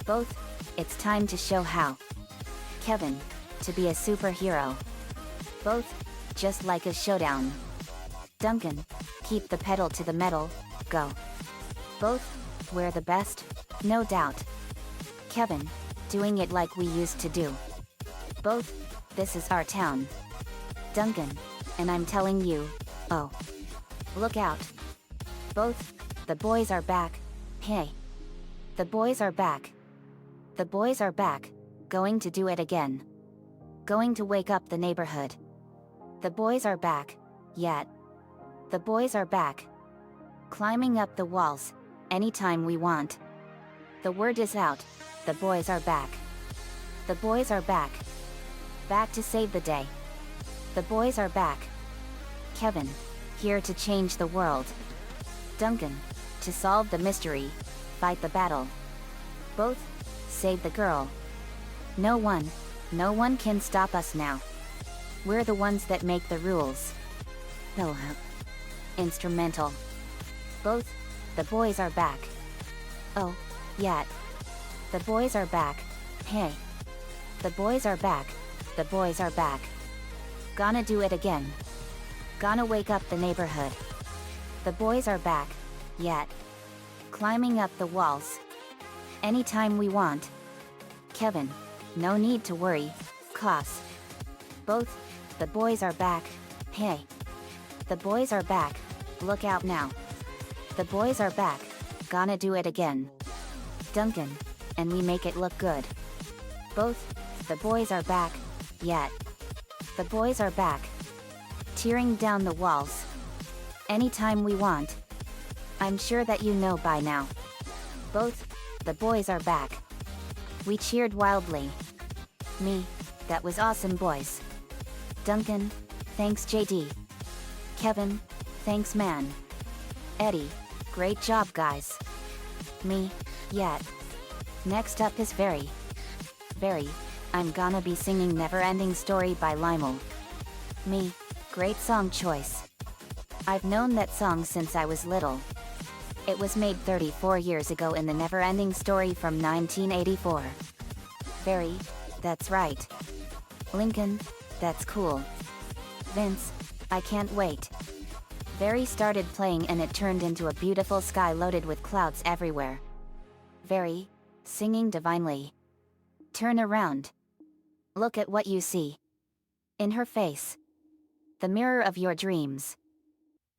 Both, it's time to show how. Kevin, to be a superhero. Both, just like a showdown. Duncan, keep the pedal to the metal, go. Both, we're the best, no doubt. Kevin, doing it like we used to do. Both, this is our town. Duncan, and I'm telling you, oh. Look out. Both, the boys are back, hey. The boys are back. The boys are back, Going to do it again. Going to wake up the neighborhood. The boys are back, yet. The boys are back. Climbing up the walls, anytime we want. The word is out, the boys are back. The boys are back. Back to save the day. The boys are back. Kevin, here to change the world. Duncan, to solve the mystery, fight the battle. Both, save the girl. No one can stop us now. We're the ones that make the rules. Pelham. Instrumental. Both, the boys are back. Oh, yet. The boys are back, hey. The boys are back, the boys are back. Gonna do it again. Gonna wake up the neighborhood. The boys are back, yet. Climbing up the walls. Anytime we want. Kevin, no need to worry, cause. Both, the boys are back, hey. The boys are back, look out now. The boys are back, gonna do it again. Duncan, and we make it look good. Both, the boys are back, yet. The boys are back. Tearing down the walls. Anytime we want. I'm sure that you know by now. Both, the boys are back. We cheered wildly. Me, that was awesome boys. Duncan, thanks JD. Kevin, thanks man. Eddie, great job guys. Me, yet. Next up is Very. I'm gonna be singing Never Ending Story by Limo. Me, great song choice. I've known that song since I was little. It was made 34 years ago in the Never Ending Story from 1984. Very, that's right. Lincoln, that's cool. Vince, I can't wait. Very started playing and it turned into a beautiful sky loaded with clouds everywhere. Very, singing divinely. Turn around. Look at what you see. In her face. The mirror of your dreams.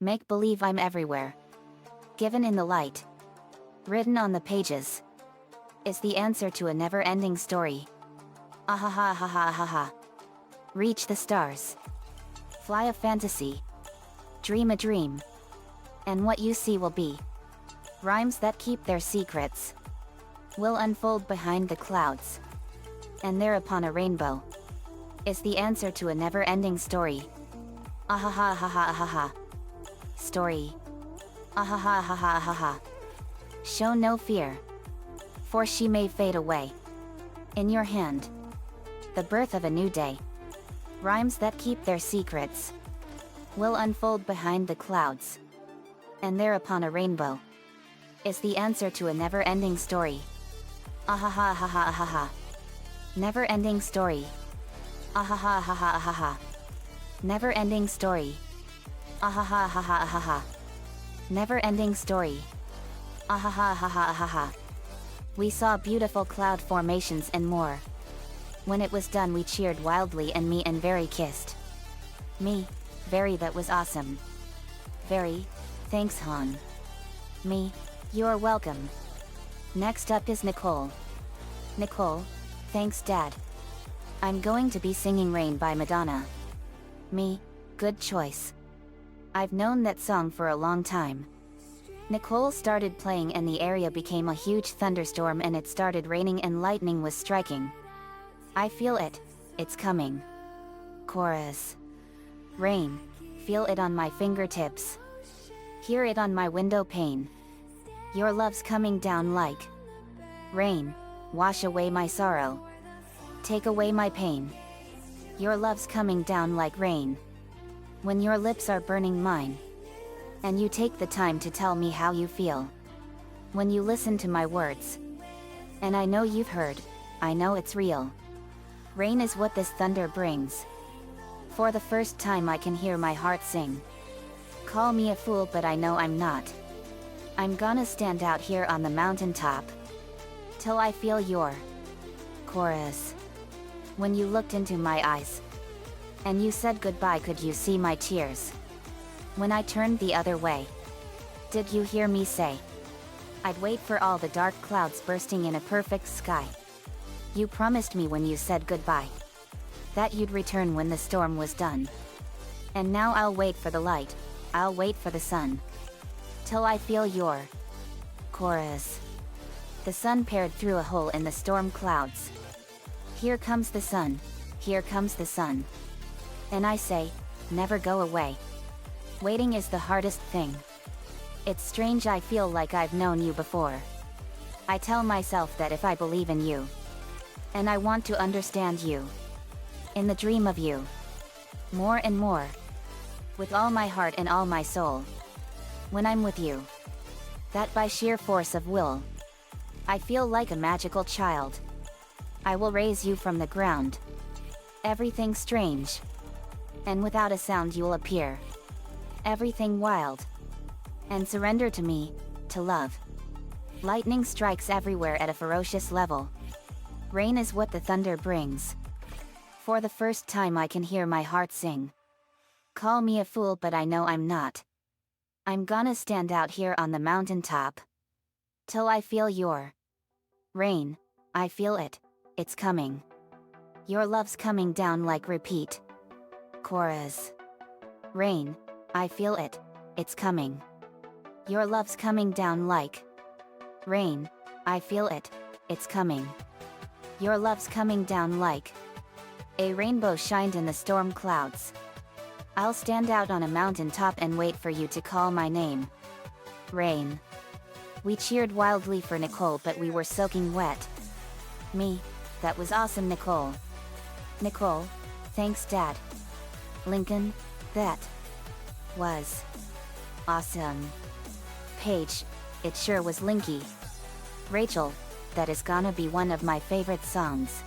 Make believe I'm everywhere. Given in the light. Written on the pages. Is the answer to a never-ending story. Ahahahahaha. Reach the stars. Fly a fantasy. Dream a dream. And what you see will be. Rhymes that keep their secrets. Will unfold behind the clouds. And there upon a rainbow. Is the answer to a never-ending story. Ahahahahaha. Story. Ahahahahaha. Show no fear. For she may fade away. In your hand. The birth of a new day. Rhymes that keep their secrets. Will unfold behind the clouds. And there upon a rainbow. Is the answer to a never-ending story. Ahahahahaha. Never-ending story. Ahahahahaha. Never-ending story. Ahahahahaha. Never-ending story. Ahahahahaha. We saw beautiful cloud formations and more. When it was done we cheered wildly and me and Very kissed. Me, Very, that was awesome. Very, thanks Han. Me, you're welcome. Next up is Nicole. Nicole, thanks Dad. I'm going to be singing Rain by Madonna. Me, good choice. I've known that song for a long time. Nicole started playing and the area became a huge thunderstorm and it started raining and lightning was striking. I feel it, it's coming. Chorus. Rain, feel it on my fingertips. Hear it on my window pane. Your love's coming down like rain, wash away my sorrow. Take away my pain. Your love's coming down like rain. When your lips are burning mine. And you take the time to tell me how you feel. When you listen to my words. And I know you've heard, I know it's real. Rain is what this thunder brings. For the first time I can hear my heart sing. Call me a fool but I know I'm not. I'm gonna stand out here on the mountaintop. Till I feel your chorus. When you looked into my eyes. And you said goodbye, could you see my tears? When I turned the other way. Did you hear me say? I'd wait for all the dark clouds bursting in a perfect sky. You promised me when you said goodbye that you'd return when the storm was done. And now I'll wait for the light, I'll wait for the sun, till I feel your chorus. The sun peered through a hole in the storm clouds. Here comes the sun, here comes the sun. And I say, never go away. Waiting is the hardest thing. It's strange, I feel like I've known you before. I tell myself that if I believe in you, and I want to understand you, in the dream of you, more and more, with all my heart and all my soul, when I'm with you, that by sheer force of will, I feel like a magical child. I will raise you from the ground. Everything strange, and without a sound you'll appear. Everything wild, and surrender to me, to love. Lightning strikes everywhere at a ferocious level. Rain is what the thunder brings. For the first time I can hear my heart sing. Call me a fool, but I know I'm not. I'm gonna stand out here on the mountaintop, till I feel your rain. I feel it, it's coming. Your love's coming down like repeat chorus. Rain, I feel it, it's coming. Your love's coming down like rain, I feel it, it's coming. Your love's coming down like a rainbow shined in the storm clouds. I'll stand out on a mountaintop and wait for you to call my name. Rain. We cheered wildly for Nicole, but we were soaking wet. Me, that was awesome, Nicole. Nicole, thanks Dad. Lincoln, that was awesome. Paige, it sure was Linky. Rachel, that is gonna be one of my favorite songs.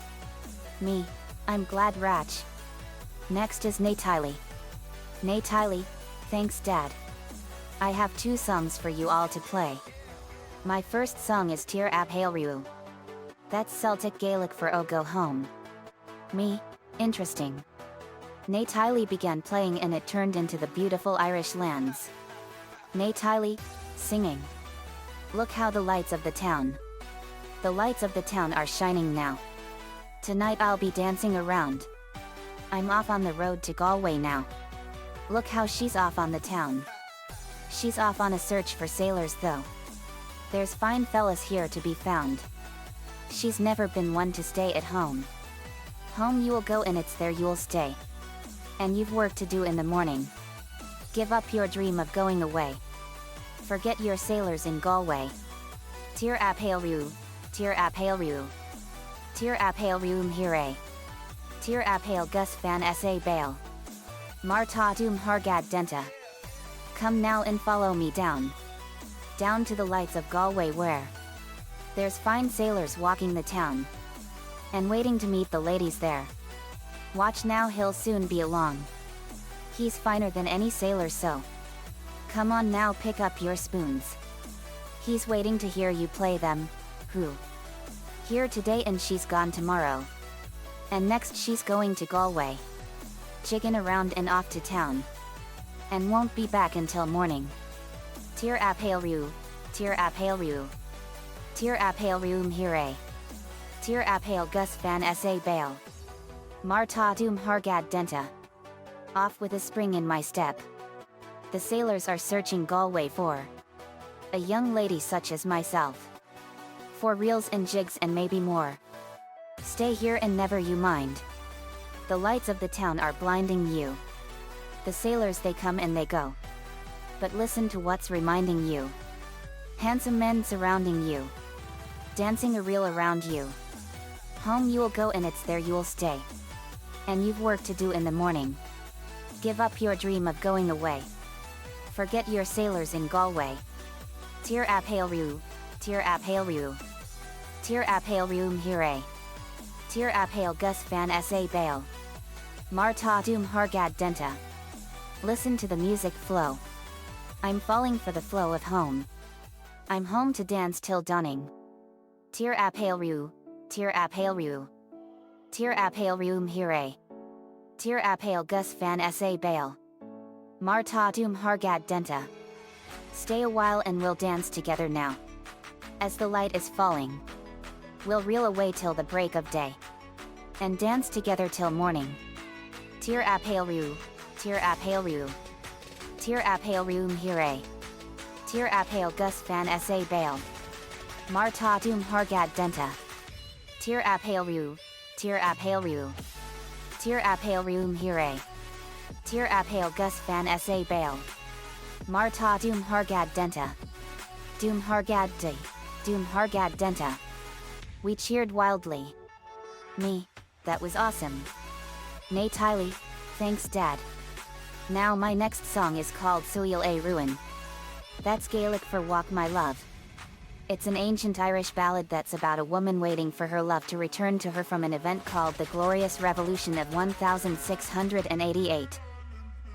Me, I'm glad Ratch. Next is Natylee. Natylee, thanks Dad. I have 2 songs for you all to play. My first song is Tir Ab Hailriu. That's Celtic Gaelic for Oh Go Home. Me, interesting. Natylee began playing and it turned into the beautiful Irish lands. Natylee, singing. Look how the lights of the town. The lights of the town are shining now. Tonight I'll be dancing around. I'm off on the road to Galway now. Look how she's off on the town. She's off on a search for sailors though. There's fine fellas here to be found. She's never been one to stay at home. Home you'll go and it's there you'll stay. And you've work to do in the morning. Give up your dream of going away. Forget your sailors in Galway. Tir Ab Hailriu, Tir Ab Hailriu. Tir Ab Hailriu Mhire. Tir Ab Hail Gus Fan Sa Bail. Marta Dum Hargad Denta. Come now and follow me down. Down to the lights of Galway where there's fine sailors walking the town. And waiting to meet the ladies there. Watch now, he'll soon be along. He's finer than any sailor, so come on now, pick up your spoons. He's waiting to hear you play them. Who? Here today and she's gone tomorrow. And next she's going to Galway. Chicken around and off to town. And won't be back until morning. Tir Ab Hailriu, Tir Ab Hailriu. Tir Ab Hailriu Mhire. Tir Ab Hail Gus Fan Sa Bail. Marta Dum Hargad Denta. Off with a spring in my step. The sailors are searching Galway for a young lady such as myself. For reels and jigs and maybe more. Stay here and never you mind. The lights of the town are blinding you. The sailors they come and they go. But listen to what's reminding you. Handsome men surrounding you. Dancing a reel around you. Home you'll go and it's there you'll stay. And you've work to do in the morning. Give up your dream of going away. Forget your sailors in Galway. Tir Ab Hailriu, Tir Ab Hailriu. Tir Ab Hailriu Mhire. Tir Ab Hail Gus Fan Sa Bail. Marta Dum Hargad Denta. Listen to the music flow. I'm falling for the flow of home. I'm home to dance till dawning. Tir Ab Hailriu, Tir Ab Hailriu. Tir Ab Hailriu Mhire. Tir Ab Hail Gus Fan Sa Bail. Marta Dum Hargad Denta. Stay a while and we'll dance together now. As the light is falling. We'll reel away till the break of day. And dance together till morning. Tir ap hail ryu. Tir ap hail ryu. Tir ap hail ryu mhire. Tir ap hail gus fan sa bail. Marta dum hargad denta. Tir ap hail ryu. Tir ap hail ryu. Tir ap hail ryu mhire. Tir ap hail gus fan sa bail. Marta dum hargad denta. Doom hargad de. Doom hargad denta. We cheered wildly. Me, that was awesome. Nay Tylee, thanks Dad. Now my next song is called Suil a Ruin. That's Gaelic for Walk My Love. It's an ancient Irish ballad that's about a woman waiting for her love to return to her from an event called the Glorious Revolution of 1688.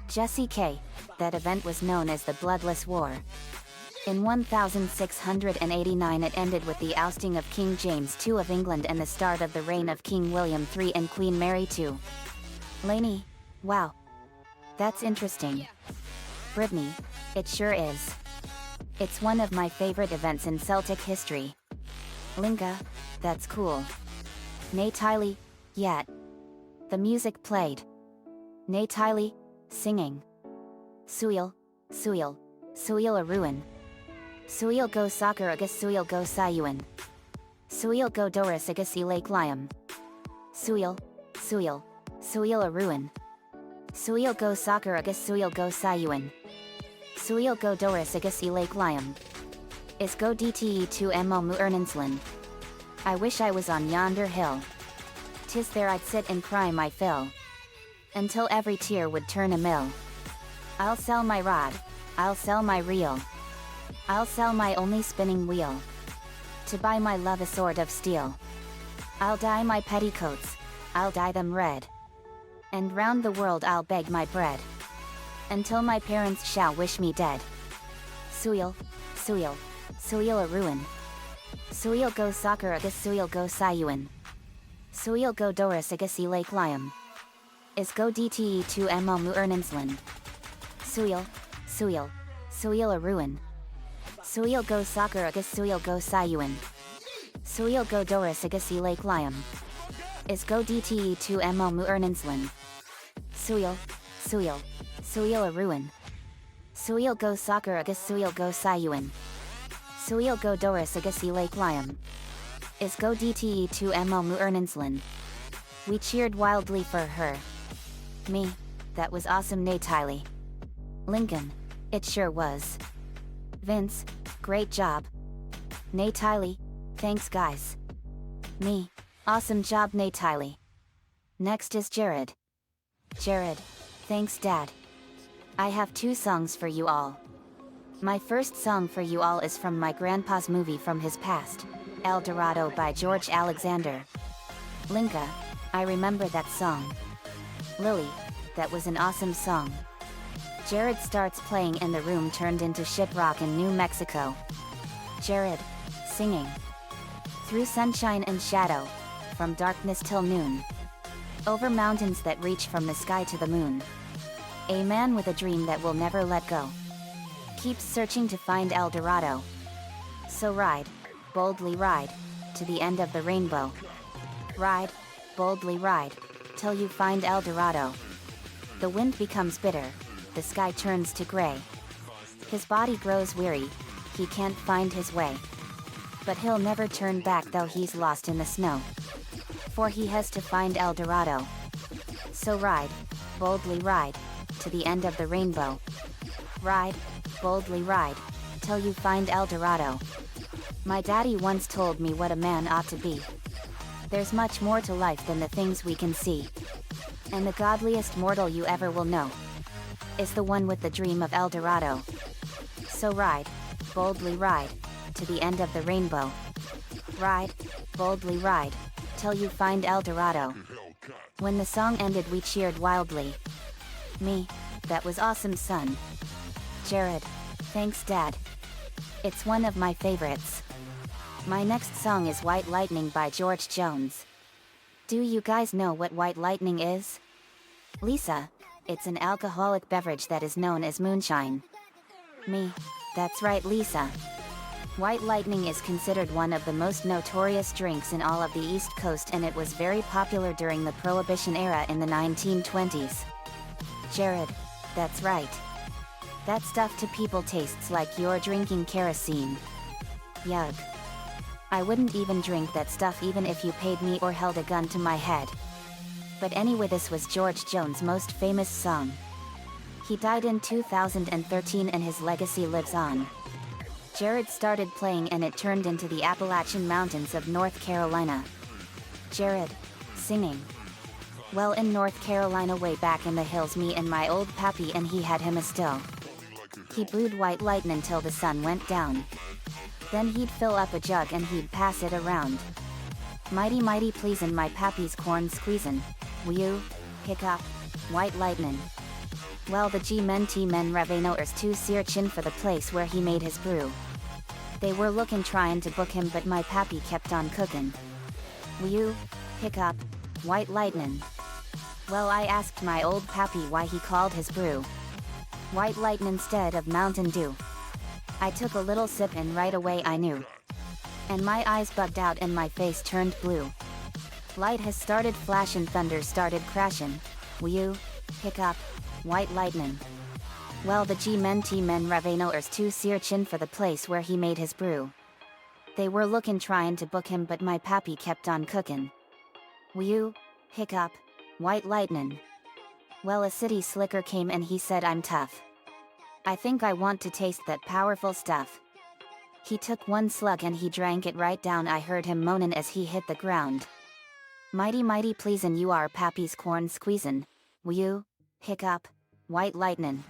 Jessie K. That event was known as the Bloodless War. In 1689 it ended with the ousting of King James II of England and the start of the reign of King William III and Queen Mary II. Lainey, wow. That's interesting. Brittany, it sure is. It's one of my favorite events in Celtic history. Linka, that's cool. Nay Tylee, yeah. The music played. Nay Tylee, singing. Suil, Suil, Suil a Ruin. Suil go soccer agus Suil go sayuan. Suil go doris agus lake liam. Suil, Suil, Suil a Ruin. Suil go soccer agus Suil go sayuan. Suil go doris agus lake liam. Is go dte2 mo mu erninslan. I wish I was on yonder hill. 'Tis there I'd sit and cry my fill. Until every tear would turn a mill. I'll sell my rod, I'll sell my reel. I'll sell my only spinning wheel. To buy my love a sword of steel. I'll dye my petticoats, I'll dye them red. And round the world I'll beg my bread. Until my parents shall wish me dead. Suil, Suil, Suil a Ruin. Suil go soccer agus Suil go sayuan. Suil go doris agus lake liam. Is go dte2 mo mu erninslan. Suil, Suil, Suil a Ruin. Suil go soccer agus Suil go sayuan. Suil go doris agus lake liam. Is go dte2 mo mu erninslan. Suil, Suil, Suil a Ruin. Suil go soccer agus Suil go sayuan. Suil go doris agus lake liam. Is go dte2 mo mu erninslan. We cheered wildly for her. Me, that was awesome Nay Tylee. Lincoln, it sure was. Vince, great job. Nay Tylee, thanks guys. Me, awesome job Nay Tylee. Next is Jared. Jared, thanks Dad. I have 2 songs for you all. My first song for you all is from my grandpa's movie from his past, El Dorado by George Alexander. Linka, I remember that song. Lily, that was an awesome song. Jared starts playing and the room turned into shiprock in New Mexico. Jared, singing. Through sunshine and shadow, from darkness till noon. Over mountains that reach from the sky to the moon. A man with a dream that will never let go. Keeps searching to find El Dorado. So ride, boldly ride, to the end of the rainbow. Ride, boldly ride, till you find El Dorado. The wind becomes bitter, the sky turns to gray. His body grows weary, he can't find his way. But he'll never turn back though he's lost in the snow. For he has to find El Dorado. So ride, boldly ride, to the end of the rainbow. Ride, boldly ride, till you find El Dorado. My daddy once told me what a man ought to be. There's much more to life than the things we can see. And the godliest mortal you ever will know is the one with the dream of El Dorado. So ride, boldly ride, to the end of the rainbow. Ride, boldly ride, till you find El Dorado. When the song ended we cheered wildly. Me, that was awesome son. Jared, thanks Dad. It's one of my favorites. My next song is White Lightning by George Jones. Do you guys know what white lightning is? Lisa, it's an alcoholic beverage that is known as moonshine. Me, that's right Lisa. White lightning is considered one of the most notorious drinks in all of the East Coast, and it was very popular during the Prohibition era in the 1920s. Jared, that's right. That stuff to people tastes like you're drinking kerosene. Yug. I wouldn't even drink that stuff even if you paid me or held a gun to my head. But anyway, this was George Jones' most famous song. He died in 2013 and his legacy lives on. Jared started playing and it turned into the Appalachian Mountains of North Carolina. Jared, singing. Well, in North Carolina way back in the hills, me and my old pappy and he had him a still. He brewed white lightning until the sun went down. Then he'd fill up a jug and he'd pass it around. Mighty mighty pleasin' my pappy's corn squeezin'. Whew, hiccup, white lightning. Well, the G-men T-men Revamped to sear chin for the place where he made his brew. They were looking tryin' to book him, but my pappy kept on cookin'. Whew, hiccup, white lightning. Well, I asked my old pappy why he called his brew White Lightning instead of Mountain Dew. I took a little sip and right away I knew. And my eyes bugged out and my face turned blue. Light has started flashin', thunder started crashin'. Whew, hiccup, white lightning. Well, the G-men T-men Revamped to sear chin for the place where he made his brew. They were looking tryin' to book him, but my pappy kept on cookin'. Whew, hiccup, white lightning. Well, a city slicker came and he said, I'm tough. I think I want to taste that powerful stuff. He took one slug and he drank it right down. I heard him moanin' as he hit the ground. Mighty mighty pleasin' you are pappy's corn squeezin'. Whew, hiccup, white lightning.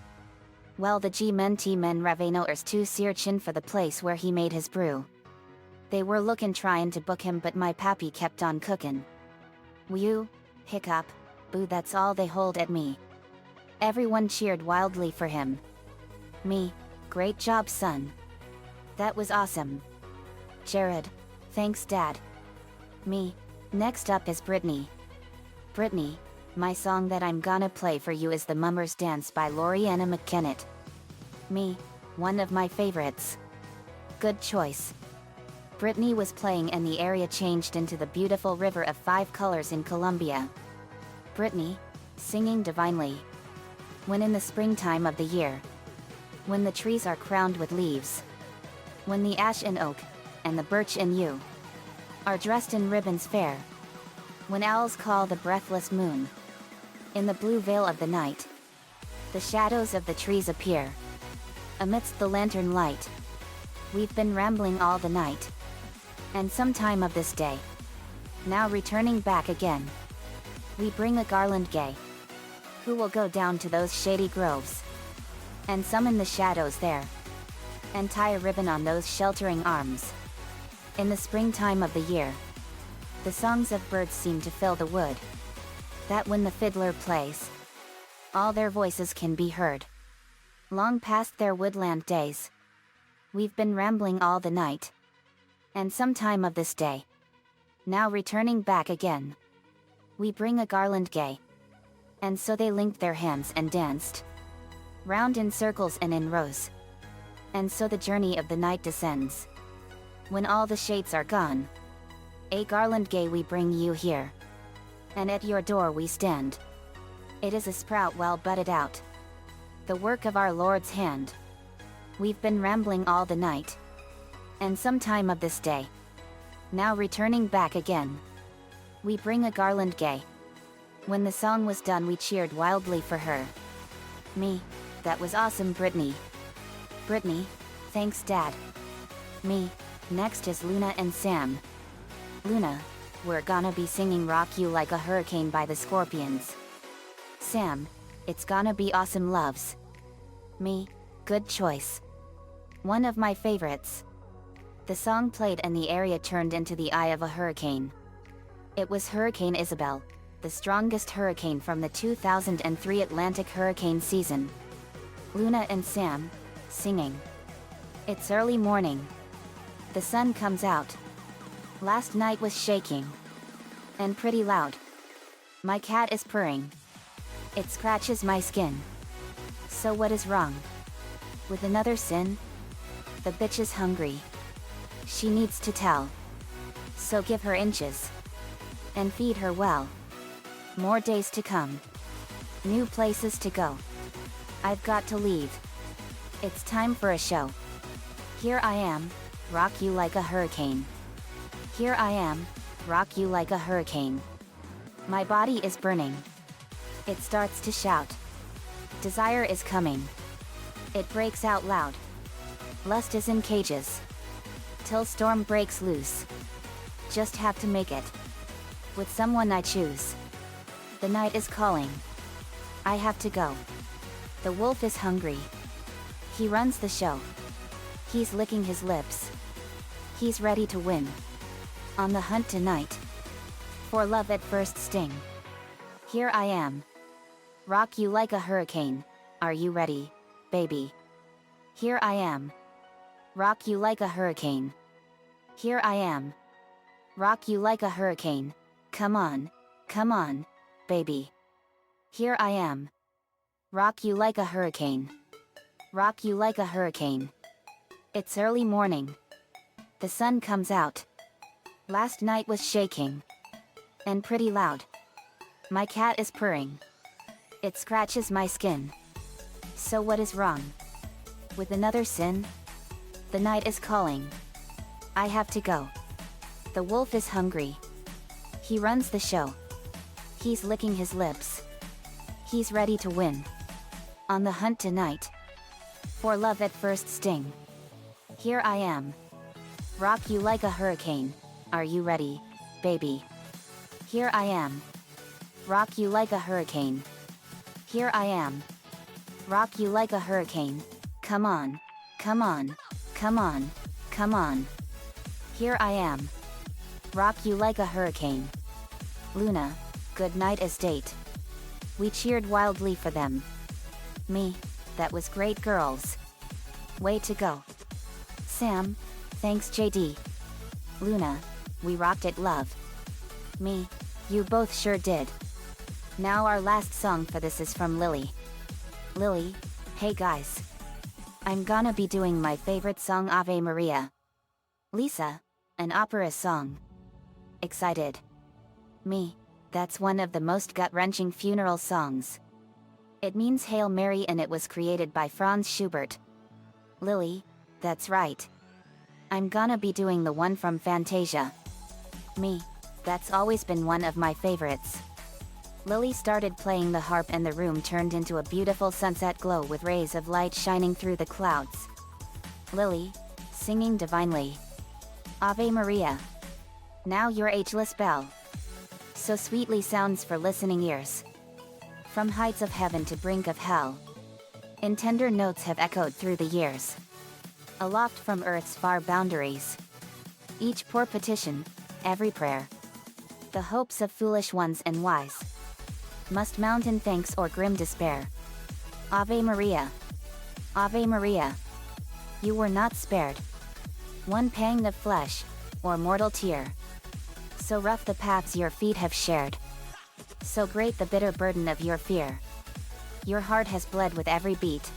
Well, the G-men T-men Revamped to sear chin for the place where he made his brew. They were looking tryin' to book him, but my pappy kept on cookin'. Whew, hiccup, boo, that's all they hold at me. Everyone cheered wildly for him. Me, great job son. That was awesome. Jared, thanks dad. Me, next up is Brittany. Brittany, my song that I'm gonna play for you is The Mummer's Dance by Loriana McKennett. Me, one of my favorites. Good choice. Brittany was playing and the area changed into the beautiful river of 5 colors in Colombia. Brittany, singing divinely. When in the springtime of the year, when the trees are crowned with leaves, when the ash and oak, and the birch and yew, are dressed in ribbons fair, when owls call the breathless moon, in the blue veil of the night, the shadows of the trees appear, amidst the lantern light. We've been rambling all the night, and some time of this day, now returning back again, we bring a garland gay, who will go down to those shady groves, and summon the shadows there, and tie a ribbon on those sheltering arms. In the springtime of the year, the songs of birds seem to fill the wood, that when the fiddler plays, all their voices can be heard. Long past their woodland days, we've been rambling all the night, and some time of this day, now returning back again, we bring a garland gay. And so they linked their hands and danced, round in circles and in rows. And so the journey of the night descends. When all the shades are gone, a garland gay we bring you here. And at your door we stand. It is a sprout well budded out, the work of our Lord's hand. We've been rambling all the night, and some time of this day, now returning back again, we bring a garland gay. When the song was done we cheered wildly for her. Me, that was awesome Brittany. Brittany, thanks dad. Me, next is Luna and Sam. Luna, we're gonna be singing Rock You Like a Hurricane by the Scorpions. Sam, it's gonna be Awesome Loves. Me, good choice. One of my favorites. The song played and the area turned into the eye of a hurricane. It was Hurricane Isabel, the strongest hurricane from the 2003 Atlantic hurricane season. Luna and Sam, singing. It's early morning. The sun comes out. Last night was shaking. And pretty loud. My cat is purring. It scratches my skin. So what is wrong? With another sin? The bitch is hungry. She needs to tell. So give her inches. And feed her well. More days to come. New places to go. I've got to leave. It's time for a show. Here I am, rock you like a hurricane. Here I am, rock you like a hurricane. My body is burning. It starts to shout. Desire is coming. It breaks out loud. Lust is in cages. Till storm breaks loose. Just have to make it. With someone I choose. The night is calling. I have to go. The wolf is hungry. He runs the show. He's licking his lips. He's ready to win. On the hunt tonight. For love at first sting. Here I am. Rock you like a hurricane. Are you ready, baby? Here I am. Rock you like a hurricane. Here I am. Rock you like a hurricane. Come on, baby. Here I am. Rock you like a hurricane. Rock you like a hurricane. It's early morning. The sun comes out. Last night was shaking. And pretty loud. My cat is purring. It scratches my skin. So what is wrong? With another sin? The night is calling. I have to go. The wolf is hungry. He runs the show. He's licking his lips. He's ready to win. On the hunt tonight. For love at first sting. Here I am. Rock you like a hurricane. Are you ready, baby? Here I am. Rock you like a hurricane. Here I am. Rock you like a hurricane. Come on. Here I am. Rock you like a hurricane. Luna, good night estate. We cheered wildly for them. Me, that was great girls. Way to go. Sam, thanks JD. Luna, we rocked it love. Me, you both sure did. Now our last song for this is from Lily. Lily, hey guys. I'm gonna be doing my favorite song Ave Maria. Lisa, an opera song. Excited. Me, that's one of the most gut-wrenching funeral songs. It means Hail Mary and it was created by Franz Schubert. Lily, that's right. I'm gonna be doing the one from Fantasia. Me, that's always been one of my favorites. Lily started playing the harp and the room turned into a beautiful sunset glow with rays of light shining through the clouds. Lily, singing divinely. Ave Maria. Now your ageless bell. So sweetly sounds for listening ears. From heights of heaven to brink of hell. In tender notes have echoed through the years. Aloft from earth's far boundaries. Each poor petition, every prayer. The hopes of foolish ones and wise. Must mount in thanks or grim despair. Ave Maria. Ave Maria. You were not spared. One pang of flesh, or mortal tear. So rough the paths your feet have shared. So great the bitter burden of your fear. Your heart has bled with every beat.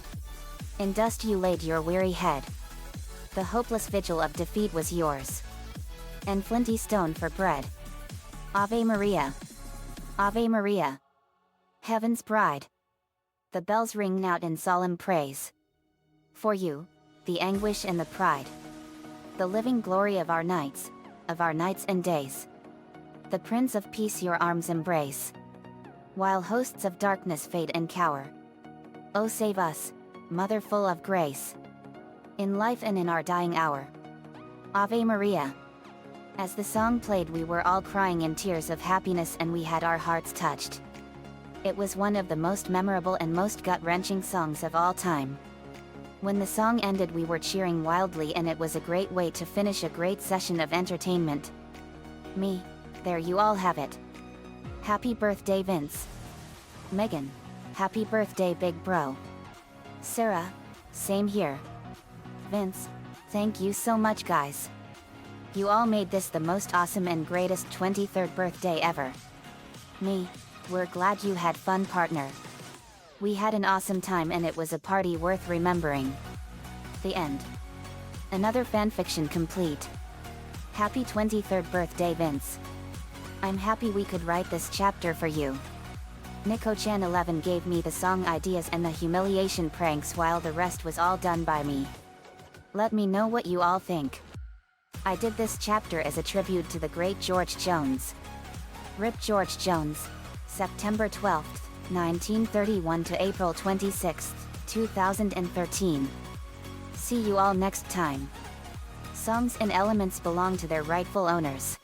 In dust you laid your weary head. The hopeless vigil of defeat was yours. And flinty stone for bread. Ave Maria. Ave Maria. Heaven's bride. The bells ring out in solemn praise. For you, the anguish and the pride. The living glory of our nights and days. The Prince of Peace your arms embrace. While hosts of darkness fade and cower. Oh save us, Mother full of grace. In life and in our dying hour. Ave Maria. As the song played we were all crying in tears of happiness and we had our hearts touched. It was one of the most memorable and most gut-wrenching songs of all time. When the song ended we were cheering wildly and it was a great way to finish a great session of entertainment. Me, there you all have it. Happy birthday Vince. Megan, happy birthday big bro. Sarah, same here. Vince, thank you so much guys. You all made this the most awesome and greatest 23rd birthday ever. Me, we're glad you had fun partner. We had an awesome time and it was a party worth remembering. The end. Another fanfiction complete. Happy 23rd birthday, Vince. I'm happy we could write this chapter for you. Nico-chan 11 gave me the song ideas and the humiliation pranks while the rest was all done by me. Let me know what you all think. I did this chapter as a tribute to the great George Jones. RIP George Jones. September 12, 1931 to April 26, 2013. See you all next time. Songs and elements belong to their rightful owners.